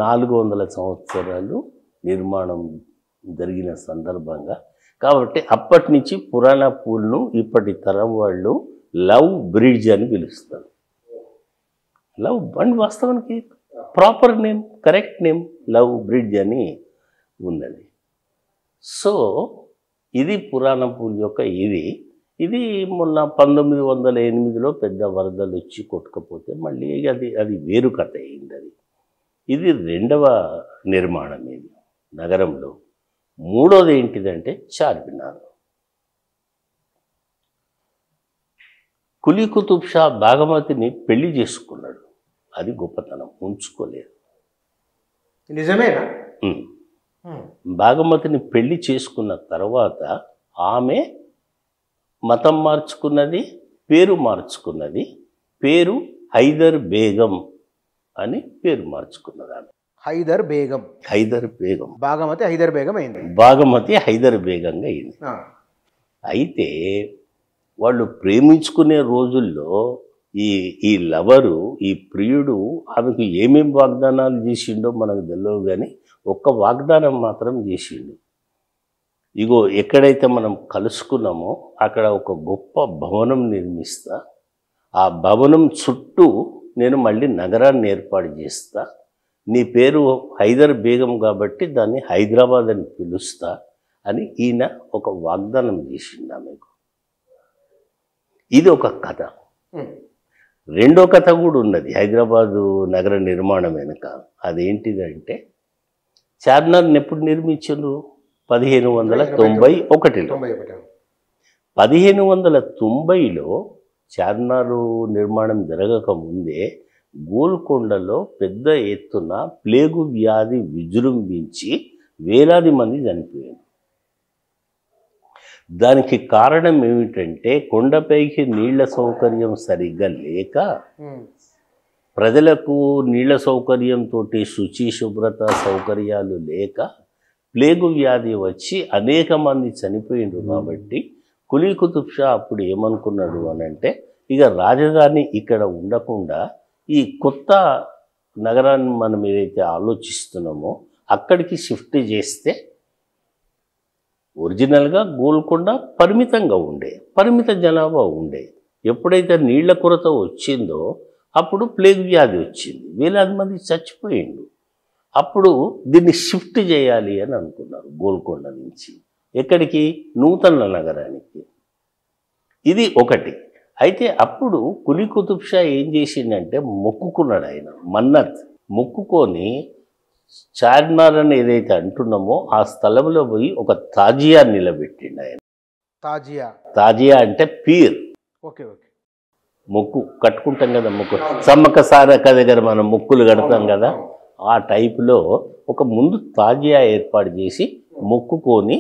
400 సంవత్సరాలు నిర్మాణం జరిగిన సందర్భంగా. కాబట్టి అప్పటి నుంచి పురాణా పూల్ను ఇప్పటి తరం వాళ్ళు లవ్ బ్రిడ్జ్ అని పిలుస్తారు. లవ్ అండ్ వాస్తవానికి proper name, correct name love bridge అని ఉన్నది. సో ఇది పురాణా పూల్ యొక్క ఇది మొన్న 1908లో పెద్ద వరదలు వచ్చి కొట్టుకపోతే మళ్ళీ అది వేరు కథ అయింది. ఇది రెండవ నిర్మాణం ఇది నగరంలో. మూడోది ఏంటిదంటే చార్మినార్. కులీ కుతుబ్ షా బాగమతిని పెళ్లి చేసుకున్నాడు, అది గొప్పతనం, ఉంచుకోలేదు. నిజమేనా? బాగమతిని పెళ్లి చేసుకున్న తర్వాత ఆమె మతం మార్చుకున్నది, పేరు మార్చుకున్నది. పేరు హైదర్ బేగం అని పేరు మార్చుకున్నది ఆమె. హైదర్ బేగం. బాగమతి హైదర్ బేగం అయింది. బాగమతి హైదర్ బేగంగా అయింది. అయితే వాళ్ళు ప్రేమించుకునే రోజుల్లో ఈ లవరు, ఈ ప్రియుడు ఆమెకు ఏమేం వాగ్దానాలు చేసిండో మనకు తెలియదు, కానీ ఒక్క వాగ్దానం మాత్రం చేసిండు. ఇగో ఎక్కడైతే మనం కలుసుకున్నామో అక్కడ ఒక గొప్ప భవనం నిర్మిస్తా, ఆ భవనం చుట్టూ నేను మళ్ళీ నగరాన్ని ఏర్పాటు చేస్తా, నీ పేరు హైదర్ బేగం కాబట్టి దాన్ని హైదరాబాద్ అని పిలుస్తా అని ఈయన ఒక వాగ్దానం చేసిండు ఆమెకు. ఇది ఒక కథ. రెండో కథ కూడా ఉన్నది హైదరాబాదు నగర నిర్మాణం వెనుక. అదేంటిదంటే, చార్మినార్ని ఎప్పుడు నిర్మించారు? 1591లో. 1590లో చార్మినారు నిర్మాణం జరగక ముందే గోల్కొండలో పెద్ద ఎత్తున ప్లేగు వ్యాధి విజృంభించి వేలాది మంది చనిపోయారు. దానికి కారణం ఏమిటంటే, కొండపైకి నీళ్ల సౌకర్యం సరిగ్గా లేక, ప్రజలకు నీళ్ల సౌకర్యంతో శుచి శుభ్రత సౌకర్యాలు లేక ప్లేగు వ్యాధి వచ్చి అనేక మంది చనిపోయిండ్రు. కాబట్టి కులీ కుతుబ్ షా అప్పుడు ఏమనుకున్నాడు అని అంటే, ఇక రాజధాని ఇక్కడ ఉండకుండా ఈ కొత్త నగరాన్ని మనం ఏదైతే ఆలోచిస్తున్నామో అక్కడికి షిఫ్ట్ చేస్తే, ఒరిజినల్గా గోల్కొండ పరిమిత జనాభా ఉండే. ఎప్పుడైతే నీళ్ల కొరత వచ్చిందో అప్పుడు ప్లేగ్ వ్యాధి వచ్చింది, వేలాది మంది చచ్చిపోయిండు. అప్పుడు దీన్ని షిఫ్ట్ చేయాలి అని అనుకున్నారు గోల్కొండ నుంచి ఎక్కడికి? నూతన నగరానికి. ఇది ఒకటి. అయితే అప్పుడు కులీ కుతుబ్ షా ఏం చేసిండంటే, మొక్కుకున్నాడు. ఆయన మన్నత్ మొక్కుకొని చార్మినార్ అని ఏదైతే అంటున్నామో ఆ స్థలంలో పోయి ఒక తాజియా నిలబెట్టిండు ఆయన. తాజియా అంటే పీర్. మొక్కు కట్టుకుంటాం కదా, మొక్కు సమ్మక్క సారక్క దగ్గర మనం మొక్కులు కడతాం కదా, ఆ టైపులో ఒక ముందు తాజియా ఏర్పాటు చేసి మొక్కుకొని,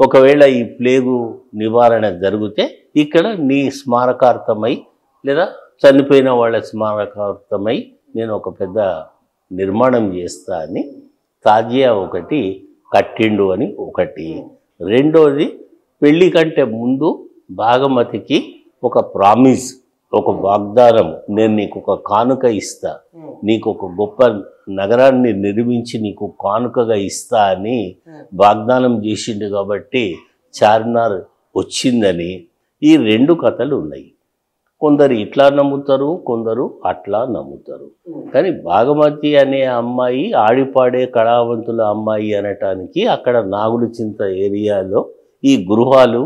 ఒకవేళ ఈ ప్లేగు నివారణ జరిగితే ఇక్కడ నీ స్మారకార్థమై లేదా చనిపోయిన వాళ్ళ స్మారకార్థమై నేను ఒక పెద్ద నిర్మాణం చేస్తా అని తాజియా ఒకటి కట్టిండు అని ఒకటి. రెండోది, పెళ్లి కంటే ముందు బాగమతికి ఒక ప్రామిస్, ఒక వాగ్దానం, నేను నీకు ఒక కానుక ఇస్తా, నీకు ఒక గొప్ప నగరాన్ని నిర్మించి నీకు కానుకగా ఇస్తా అని వాగ్దానం చేసిండు. కాబట్టి చార్మినార్ వచ్చిందని ఈ రెండు కథలు ఉన్నాయి. కొందరు ఇట్లా నమ్ముతారు, కొందరు అట్లా నమ్ముతారు. కానీ బాగమతి అనే అమ్మాయి ఆడిపాడే కళావంతుల అమ్మాయి అనటానికి అక్కడ నాగులచింత ఏరియాలో ఈ గృహాలు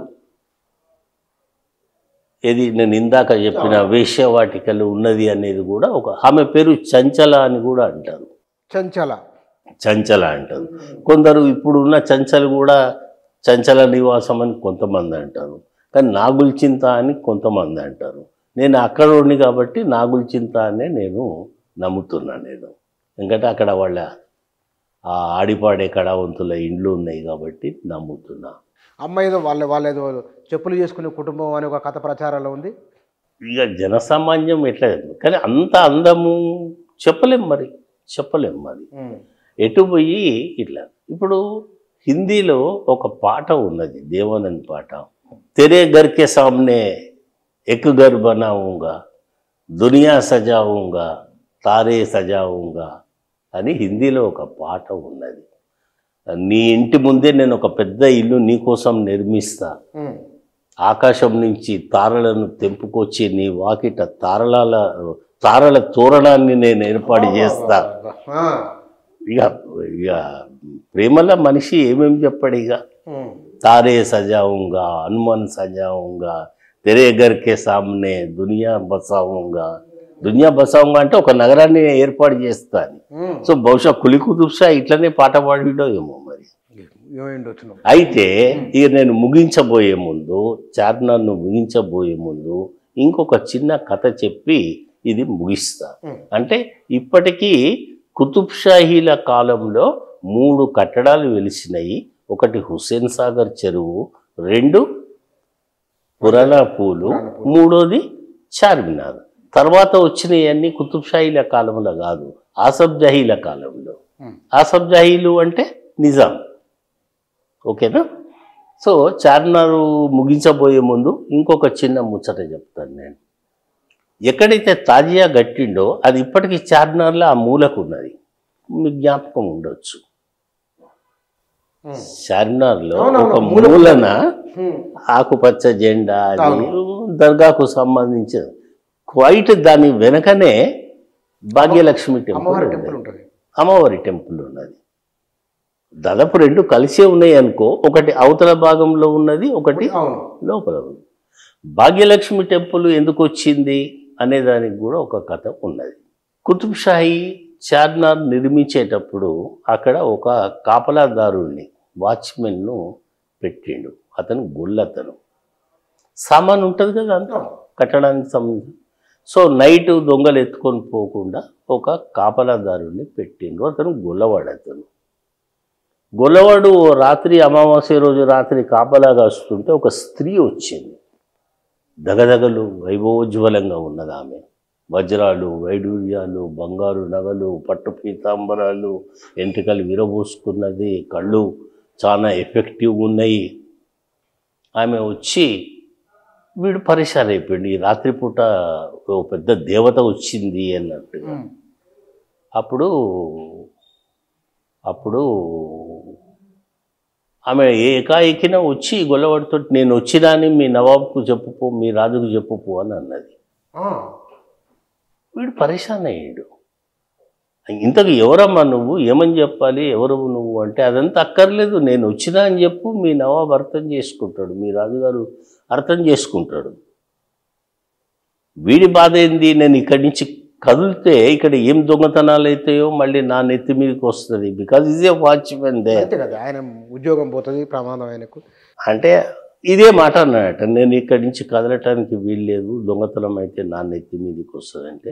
ఏది నేను ఇందాక చెప్పిన వేశ్యవాటికలు ఉన్నది అనేది కూడా ఒక ఆమె పేరు చంచల అని కూడా అంటారు. చంచల చంచల అంటారు. కొందరు ఇప్పుడున్న చంచలు కూడా చంచల నివాసం అని కొంతమంది అంటారు, కానీ నాగుల్చింత అని కొంతమంది అంటారు. నేను అక్కడ ఉండి కాబట్టి నాగుల్చింత అనే నేను నమ్ముతున్నాను. నేను ఎందుకంటే అక్కడ వాళ్ళ ఆ ఆడిపాడే కళావంతుల ఇండ్లు ఉన్నాయి కాబట్టి నమ్ముతున్నా. అమ్మాయి ఏదో వాళ్ళేదో చెప్పులు చేసుకునే కుటుంబం అని ఒక కథ ప్రచారంలో ఉంది. ఇక జనసామాన్యం ఎట్లా, కానీ అంత అందము చెప్పలేం మరి. ఎటు పోయి ఇట్లా ఇప్పుడు హిందీలో ఒక పాట ఉన్నది, దేవానంద్ పాట, తెరే ఘర్ కే సామ్నే ఎక్ ఘర్ బనాऊंगा దునియా సజాऊंगा తారే సజాऊंगा అని హిందీలో ఒక పాట ఉన్నది. నీ ఇంటి ముందే నేను ఒక పెద్ద ఇల్లు నీకోసం నిర్మిస్తా, ఆకాశం నుంచి తారలను తెంపుకొచ్చి నీ వాకిట తారల తోరణాన్ని నేను ఏర్పాటు చేస్తా. ఇక ఇక ప్రేమల మనిషి ఏమేమి చెప్పాడు, ఇక తారే సజాऊंगा హనుమాన్ సజాऊंगा తెరే ఘర్ కే సామ్నే దునియా బసాऊंगा అంటే ఒక నగరాన్ని ఏర్పాటు చేస్తా అని. సో బహుశా కులి కుతుబ్ షా ఇట్లనే పాట పాడిడో ఏమో మరి. అయితే ఇక నేను ముగించబోయే ముందు, చార్మినార్ను ముగించబోయే ముందు ఇంకొక చిన్న కథ చెప్పి ఇది ముగిస్తా. అంటే ఇప్పటికీ కుతుబ్ షాహీల కాలంలో 3 కట్టడాలు వెలిసినాయి. ఒకటి హుస్సేన్ సాగర్ చెరువు, 2 పురాణా పూలు, 3వది చార్మినార్. తర్వాత వచ్చినవన్నీ కుతుబ్ షాహీల కాలంలో కాదు, ఆసఫ్ జహీల కాలంలో. ఆసఫ్ జహీలు అంటే నిజాం. ఓకేనా? సో చార్మినారు ముగించబోయే ముందు ఇంకొక చిన్న ముచ్చట చెప్తాను నేను. ఎక్కడైతే తాజియా కట్టిండో అది ఇప్పటికీ చార్మినార్లో ఆ మూలకు ఉన్నది, మీకు జ్ఞాపకం ఉండొచ్చు. చార్మినార్లో ఒక మూలన ఆకుపచ్చ జెండా, అది దర్గాకు సంబంధించిన క్వైట్ దాని వెనకనే భాగ్యలక్ష్మి టెంపుల్ ఉంటుంది, అమ్మవారి టెంపుల్ ఉన్నది. దాదాపు 2 కలిసే ఉన్నాయి అనుకో, ఒకటి అవతల భాగంలో ఉన్నది, ఒకటి లోపల ఉంది. భాగ్యలక్ష్మి టెంపుల్ ఎందుకు వచ్చింది అనే దానికి కూడా ఒక కథ ఉన్నది. కుతుబ్ షాహీ చార్మినార్ నిర్మించేటప్పుడు అక్కడ ఒక కాపలాదారుణ్ణి, వాచ్మెన్ను పెట్టిండు. అతను గొల్లతను, సామాన్ ఉంటుంది కదా అంత కట్టడానికి సంబంధించి. సో నైట్ దొంగలు ఎత్తుకొని పోకుండా ఒక కాపలాదారుణ్ణి పెట్టిండు. అతను గొల్లవాడు. గొల్లవాడు రాత్రి, అమావాస్య రోజు రాత్రి కాపలాగా వస్తుంటే ఒక స్త్రీ వచ్చింది. దగదగలు వైభవోజ్వలంగా ఉన్నది ఆమె. వజ్రాలు, వైడూర్యాలు, బంగారు నగలు, పట్టు పీతాంబరాలు, ఎంట్రికలు విరబోసుకున్నది, కళ్ళు చాలా ఎఫెక్టివ్గా ఉన్నాయి. ఆమె వచ్చి వీడు పరిశాన్ అయిపోయింది, ఈ రాత్రిపూట ఓ పెద్ద దేవత వచ్చింది అన్నట్టుగా. అప్పుడు ఆమె ఏకాఏకిన వచ్చి గొల్లవాడితో, నేను వచ్చినాని మీ నవాబ్కు చెప్పుపో, మీ రాజుకు చెప్పుపో అని అన్నది. వీడు పరిశాన్ అయ్యాడు. ఇంతకు ఎవరమ్మా నువ్వు, ఏమని చెప్పాలి, ఎవరు నువ్వు అంటే, అదంతా అక్కర్లేదు, నేను వచ్చినా అని చెప్పు, మీ నవాబు అర్థం చేసుకుంటాడు, మీ రాజుగారు అర్థం చేసుకుంటాడు. వీడి బాధ ఏంది, నేను ఇక్కడి నుంచి కదిలితే ఇక్కడ ఏం దొంగతనాలు అవుతాయో మళ్ళీ నా నెత్తి మీదకి వస్తుంది. Because is a watchman they, ఆయన ఉద్యోగం పోతుంది, ప్రమాదం ఆయనకు. అంటే ఇదే మాట అన్నట్టు, నేను ఇక్కడి నుంచి కదలటానికి వీల్లేదు, దొంగతనం అయితే నా నెత్తి మీదకి వస్తుంది. అంటే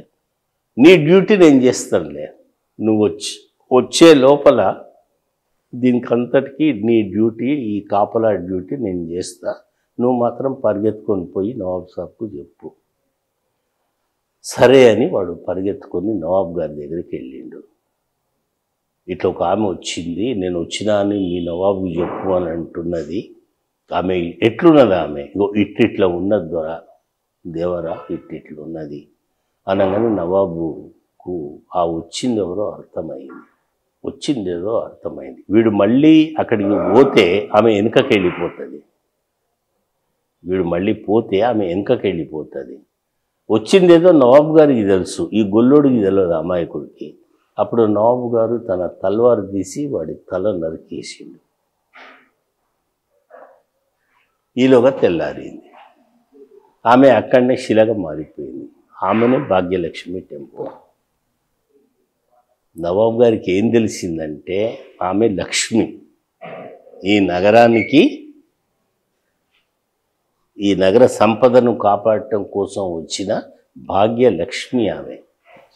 నీ డ్యూటీ నేను చేస్తానులే, నువ్వు వచ్చే లోపల దీనికంతటికి నీ డ్యూటీ, ఈ కాపలా డ్యూటీ నేను చేస్తా, నువ్వు మాత్రం పరిగెత్తుకొని పోయి నవాబ్ సాబ్కు చెప్పు. సరే అని వాడు పరిగెత్తుకొని నవాబ్ గారి దగ్గరికి వెళ్ళిండు. ఇట్లా ఒక ఆమె వచ్చింది, నేను వచ్చినా అని మీ నవాబుకి చెప్పు అని అంటున్నది. ఆమె ఎట్లున్నది, ఆమె ఇట్లా ఉన్నది దేవరా, ఇట్లా ఉన్నది అనగానే నవాబుకు ఆ వచ్చిందేదో అర్థమైంది. వీడు మళ్ళీ అక్కడికి పోతే ఆమె వెనుకకి వెళ్ళిపోతుంది. వచ్చిందేదో నవాబు గారికి తెలుసు, ఈ గొల్లోడికి తెలియదు, అమాయకుడికి. అప్పుడు నవాబు గారు తన తల్వారు తీసి వాడి తల నరికేసిండు. ఈలోగా తెల్లారింది. ఆమె అక్కడనే శిలగా మారిపోయింది. ఆమెనే భాగ్యలక్ష్మి టెంపుల్. నవాబు గారికి ఏం తెలిసిందంటే ఆమె లక్ష్మి, ఈ నగరానికి, ఈ నగర సంపదను కాపాడటం కోసం వచ్చిన భాగ్యలక్ష్మి ఆమె.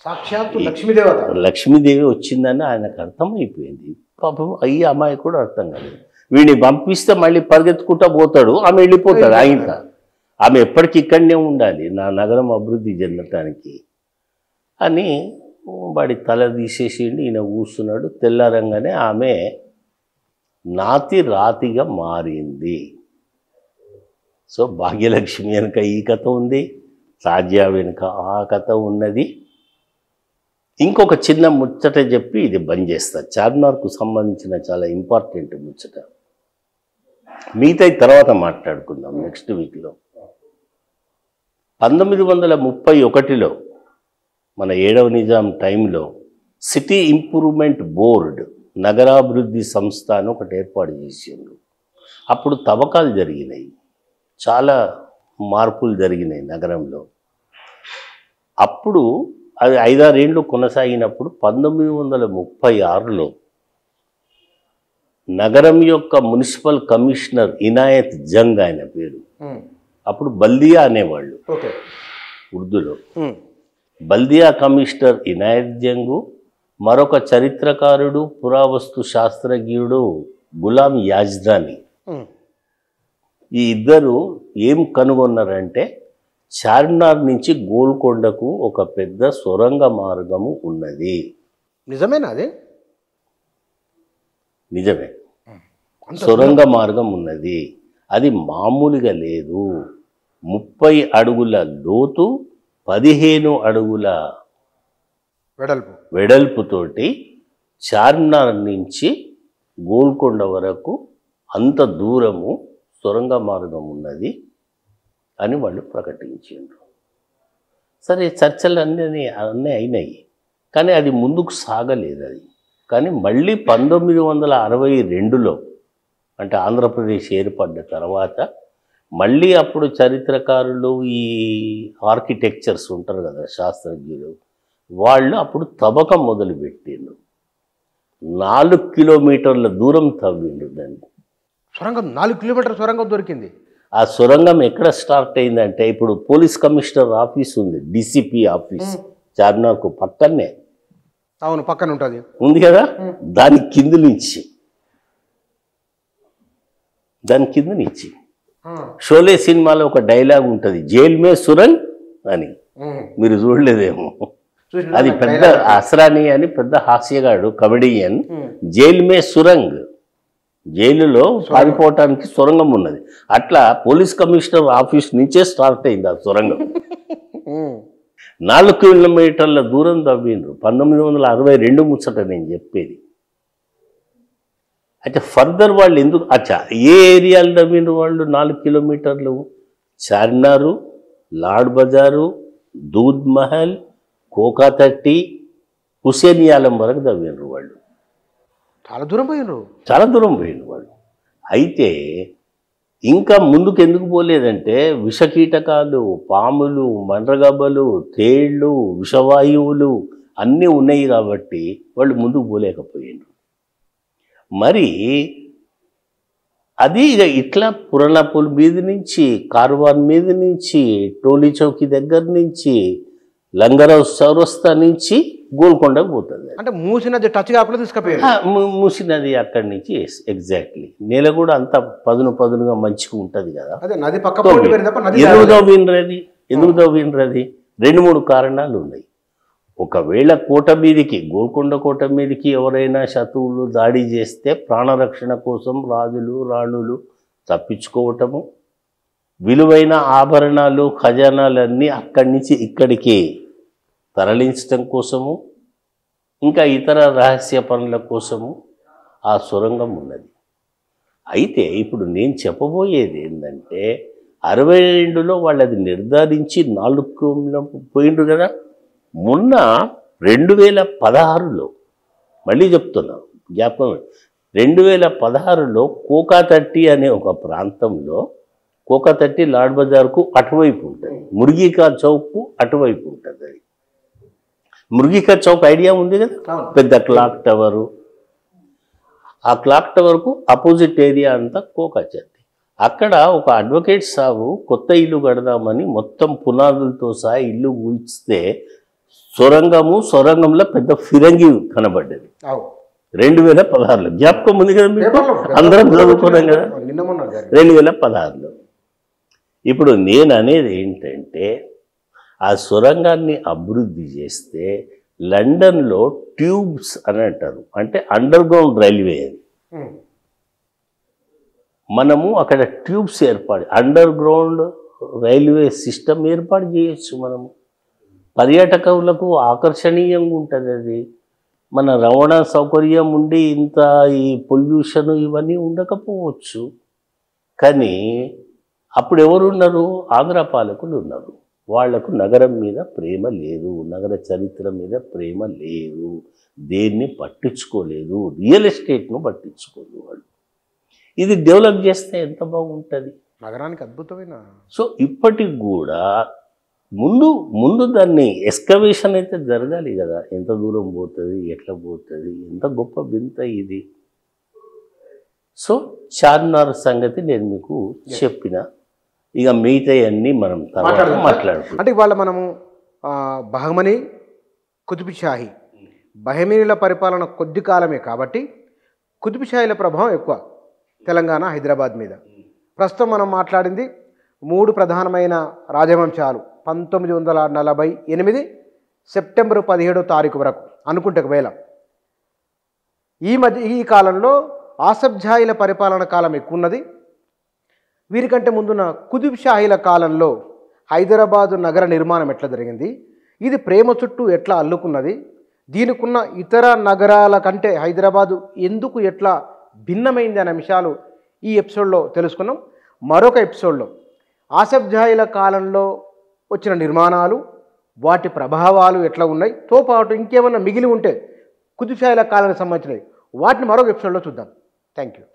సాక్షాత్తు లక్ష్మీదేవత. లక్ష్మీదేవి వచ్చిందని ఆయనకు అర్థమైపోయింది. పాపం అయ్యి అమ్మాయి కూడా అర్థం కాలేదు. వీడిని పంపిస్తే మళ్ళీ పరిగెత్తుకుంటా పోతాడు, ఆమె వెళ్ళిపోతాడు. ఆయన ఆమె ఎప్పటికీ ఇక్కడనే ఉండాలి నా నగరం అభివృద్ధి చెందటానికి అని వాడి తల తీసేసిండి. ఈయన కూర్చున్నాడు. తెల్లారంగానే ఆమె నాతి రాతిగా మారింది. సో భాగ్యలక్ష్మి వెనుక ఈ కథ ఉంది, సాధ్య వెనుక ఆ కథ ఉన్నది. ఇంకొక చిన్న ముచ్చట చెప్పి ఇది బంద్ చేస్తా. చార్మినార్కు సంబంధించిన చాలా ఇంపార్టెంట్ ముచ్చట, మిగతా తర్వాత మాట్లాడుకుందాం నెక్స్ట్ వీక్లో. 1931లో మన 7వ నిజాం టైంలో సిటీ ఇంప్రూవ్మెంట్ బోర్డ్, నగరాభివృద్ధి సంస్థ అని ఒకటి ఏర్పాటు చేసిండ్రు. అప్పుడు తవ్వకాలు జరిగినాయి, చాలా మార్పులు జరిగినాయి నగరంలో. అప్పుడు అది 5-6 ఏళ్ళు కొనసాగినప్పుడు 1936లో నగరం యొక్క మున్సిపల్ కమిషనర్ ఇనాయత్ జంగ్, ఆయన పేరు, అప్పుడు బల్దియా అనేవాళ్ళు ఉర్దూలో. బల్దియా కమిషనర్ ఇనాయత్ జంగు, మరొక చరిత్రకారుడు పురావస్తు శాస్త్రజ్ఞుడు గులాం యాజ్దాని, ఈ ఇద్దరు ఏం కనుగొన్నారంటే చార్మినార్ నుంచి గోల్కొండకు ఒక పెద్ద సొరంగ మార్గము ఉన్నది. నిజమేనా అది? నిజమే, సొరంగ మార్గం ఉన్నది. అది మామూలుగా లేదు. 30 అడుగుల లోతు, 15 అడుగుల వెడల్పుతోటి చార్మినార్ నుంచి గోల్కొండ వరకు అంత దూరము సొరంగ మార్గం ఉన్నది అని వాళ్ళు ప్రకటించారు. సరే, చర్చలు అన్నీ అయినాయి, కానీ అది ముందుకు సాగలేదు. అది కానీ మళ్ళీ 1962లో, అంటే ఆంధ్రప్రదేశ్ ఏర్పడ్డ తర్వాత, మళ్ళీ అప్పుడు చరిత్రకారులు, ఈ ఆర్కిటెక్చర్స్ ఉంటారు కదా శాస్త్రజ్ఞులు, వాళ్ళు అప్పుడు తవ్వకం మొదలుపెట్టిండ్రు. 4 కిలోమీటర్ల దూరం తవ్విండు దాన్ని. సొరంగం 4 కిలోమీటర్ల సొరంగం దొరికింది. ఆ సొరంగం ఎక్కడ స్టార్ట్ అయిందంటే, ఇప్పుడు పోలీస్ కమిషనర్ ఆఫీస్ ఉంది, డిసిపి ఆఫీస్, చార్మినార్కు పక్కనే. అవును, పక్కన ఉంటుంది, ఉంది కదా. దాని కింద నుంచి షోలే సినిమాలో ఒక డైలాగ్ ఉంటుంది, జైల్ మే సురంగ్ అని. మీరు చూడలేదేమో. అది పెద్ద అస్రాని అని పెద్ద హాస్యగాడు, కమెడియన్. జైల్ మే సురంగ్, జైలులో పారిపోవటానికి సొరంగం ఉన్నది. అట్లా పోలీస్ కమిషనర్ ఆఫీస్ నుంచే స్టార్ట్ అయింది ఆ సొరంగం. 4 కిలోమీటర్ల దూరం తవ్విండ్రు. 1962 ముచ్చట నేను చెప్పేది. అయితే ఫర్దర్ వాళ్ళు ఎందుకు ఏ ఏరియాలు తవ్విండ్రు వాళ్ళు? 4 కిలోమీటర్లు చార్మినారు, లాడ్ బజారు, దూద్ మహల్, కోకాతట్టి, హుసేనియాలం వరకు తవ్విండ్రు వాళ్ళు. చాలా దూరం పోయినరు వాళ్ళు. అయితే ఇంకా ముందుకు ఎందుకు పోలేదంటే, విషకీటకాలు, పాములు, మండ్రగబ్బలు, తేళ్ళు, విషవాయువులు అన్నీ ఉన్నాయి కాబట్టి వాళ్ళు ముందుకు పోలేకపోయినారు. మరి అది ఇక ఇట్లా పురాణాపూల్ మీద నుంచి, కార్వాన్ మీద నుంచి, టోలీ చౌకీ దగ్గర నుంచి, లంగరావు చౌరస్తా నుంచి గోల్కొండకు పోతుంది. అంటే మూసినది టచ్ కాకుండా తీసుకుపోయారు. మూసినది అక్కడి నుంచి ఎగ్జాక్ట్లీ. నేల కూడా అంత పదునుగా మంచిగా ఉంటుంది కదా. ఎందుకు తవ్వినది 2-3 కారణాలు ఉన్నాయి. ఒకవేళ కోట మీదికి, గోల్కొండ కోట మీదికి ఎవరైనా శత్రువులు దాడి చేస్తే ప్రాణరక్షణ కోసం రాజులు, రాణులు తప్పించుకోవటము, విలువైన ఆభరణాలు, ఖజానాలన్నీ అక్కడి నుంచి ఇక్కడికి తరలించటం కోసము, ఇంకా ఇతర రహస్య పనుల కోసము ఆ సొరంగం ఉన్నది. అయితే ఇప్పుడు నేను చెప్పబోయేది ఏంటంటే, 62లో వాళ్ళు అది నిర్ధారించి 4 కిలోమీటర్లు పోయిండ్రు కదా. మొన్న 2016లో, మళ్ళీ చెప్తున్నా జ్ఞాపకం, 2016లో కోకాతట్టి అనే ఒక ప్రాంతంలో కోకతట్టి లాడ్ బజార్కు అటువైపు ఉంటుంది, మురుగికా చౌక్కు అటువైపు ఉంటుంది. అది మురుగికా చౌక్ ఐడియా ఉంది కదా, పెద్ద క్లాక్ టవరు. ఆ క్లాక్ టవర్కు అపోజిట్ ఏరియా అంతా కోకచట్టి. అక్కడ ఒక అడ్వకేట్ సాబు కొత్త ఇల్లు కడదామని మొత్తం పునాదులతో సహా ఇల్లు కూల్చితే సొరంగంలో పెద్ద ఫిరంగి కనబడ్డది 2016లో. జ్ఞాపకం ఉంది కదా మీకు, అందరం చదువుకున్నాం కదా 2016లో. ఇప్పుడు నేను అనేది ఏంటంటే ఆ సొరంగాన్ని అభివృద్ధి చేస్తే లండన్లో ట్యూబ్స్ అని అంటారు, అంటే అండర్ గ్రౌండ్ రైల్వే. అది మనము అక్కడ tubes under ground railway system ఏర్పాటు చేయొచ్చు. మనము పర్యాటకులకు ఆకర్షణీయంగా ఉంటుంది. అది మన రవాణా సౌకర్యం ఉండి ఇంత ఈ పొల్యూషన్ ఇవన్నీ ఉండకపోవచ్చు. కానీ అప్పుడు ఎవరు ఉన్నారు? ఆంధ్ర పాలకులు ఉన్నారు. వాళ్లకు నగరం మీద ప్రేమ లేదు, నగర చరిత్ర మీద ప్రేమ లేదు, దేన్ని పట్టించుకోలేదు, రియల్ ఎస్టేట్ను పట్టించుకోలేదు వాళ్ళు. ఇది డెవలప్ చేస్తే ఎంత బాగుంటుంది నగరానికి, అద్భుతమైన. సో ఇప్పటికి కూడా ముందు దాన్ని ఎస్కవేషన్ అయితే జరగాలి కదా, ఎంత దూరం పోతుంది, ఎట్లా పోతుంది, ఎంత గొప్ప వింత ఇది. సో చార్మినార్ సంగతి నేను మీకు చెప్పిన, ఇక మిగతా అన్నీ మనం తర్వాత మాట్లాడుతాం. అంటే ఇవాళ మనము బహమనీ, కుతుబ్షాహీ, బహమనీల పరిపాలన కొద్ది కాలమే కాబట్టి కుతుబ్షాహీల ప్రభావం ఎక్కువ తెలంగాణ, హైదరాబాద్ మీద. ప్రస్తుతం మనం మాట్లాడింది 3 ప్రధానమైన రాజవంశాలు 1948 సెప్టెంబర్ 17వ తారీఖు వరకు అనుకుంటే ఒకవేళ. ఈ కాలంలో ఆసఫ్ జాహీల పరిపాలన కాలం ఎక్కువ ఉన్నది. వీరికంటే ముందున్న కుతుబ్షాహీల కాలంలో హైదరాబాదు నగర నిర్మాణం ఎట్లా జరిగింది, ఇది ప్రేమ చుట్టూ ఎట్లా అల్లుకున్నది, దీనికున్న ఇతర నగరాల కంటే హైదరాబాదు ఎందుకు ఎట్లా భిన్నమైంది అనే విషయాలు ఈ ఎపిసోడ్లో తెలుసుకున్నాం. మరొక ఎపిసోడ్లో ఆసఫ్ జాహీల కాలంలో వచ్చిన నిర్మాణాలు, వాటి ప్రభావాలు ఎట్లా ఉన్నాయి, తో పాటు ఇంకేమన్నా మిగిలి ఉంటే కుతుబ్షాహీల కాలానికి సంబంధించినవి, వాటిని మరొక ఎపిసోడ్లో చూద్దాం. Thank you.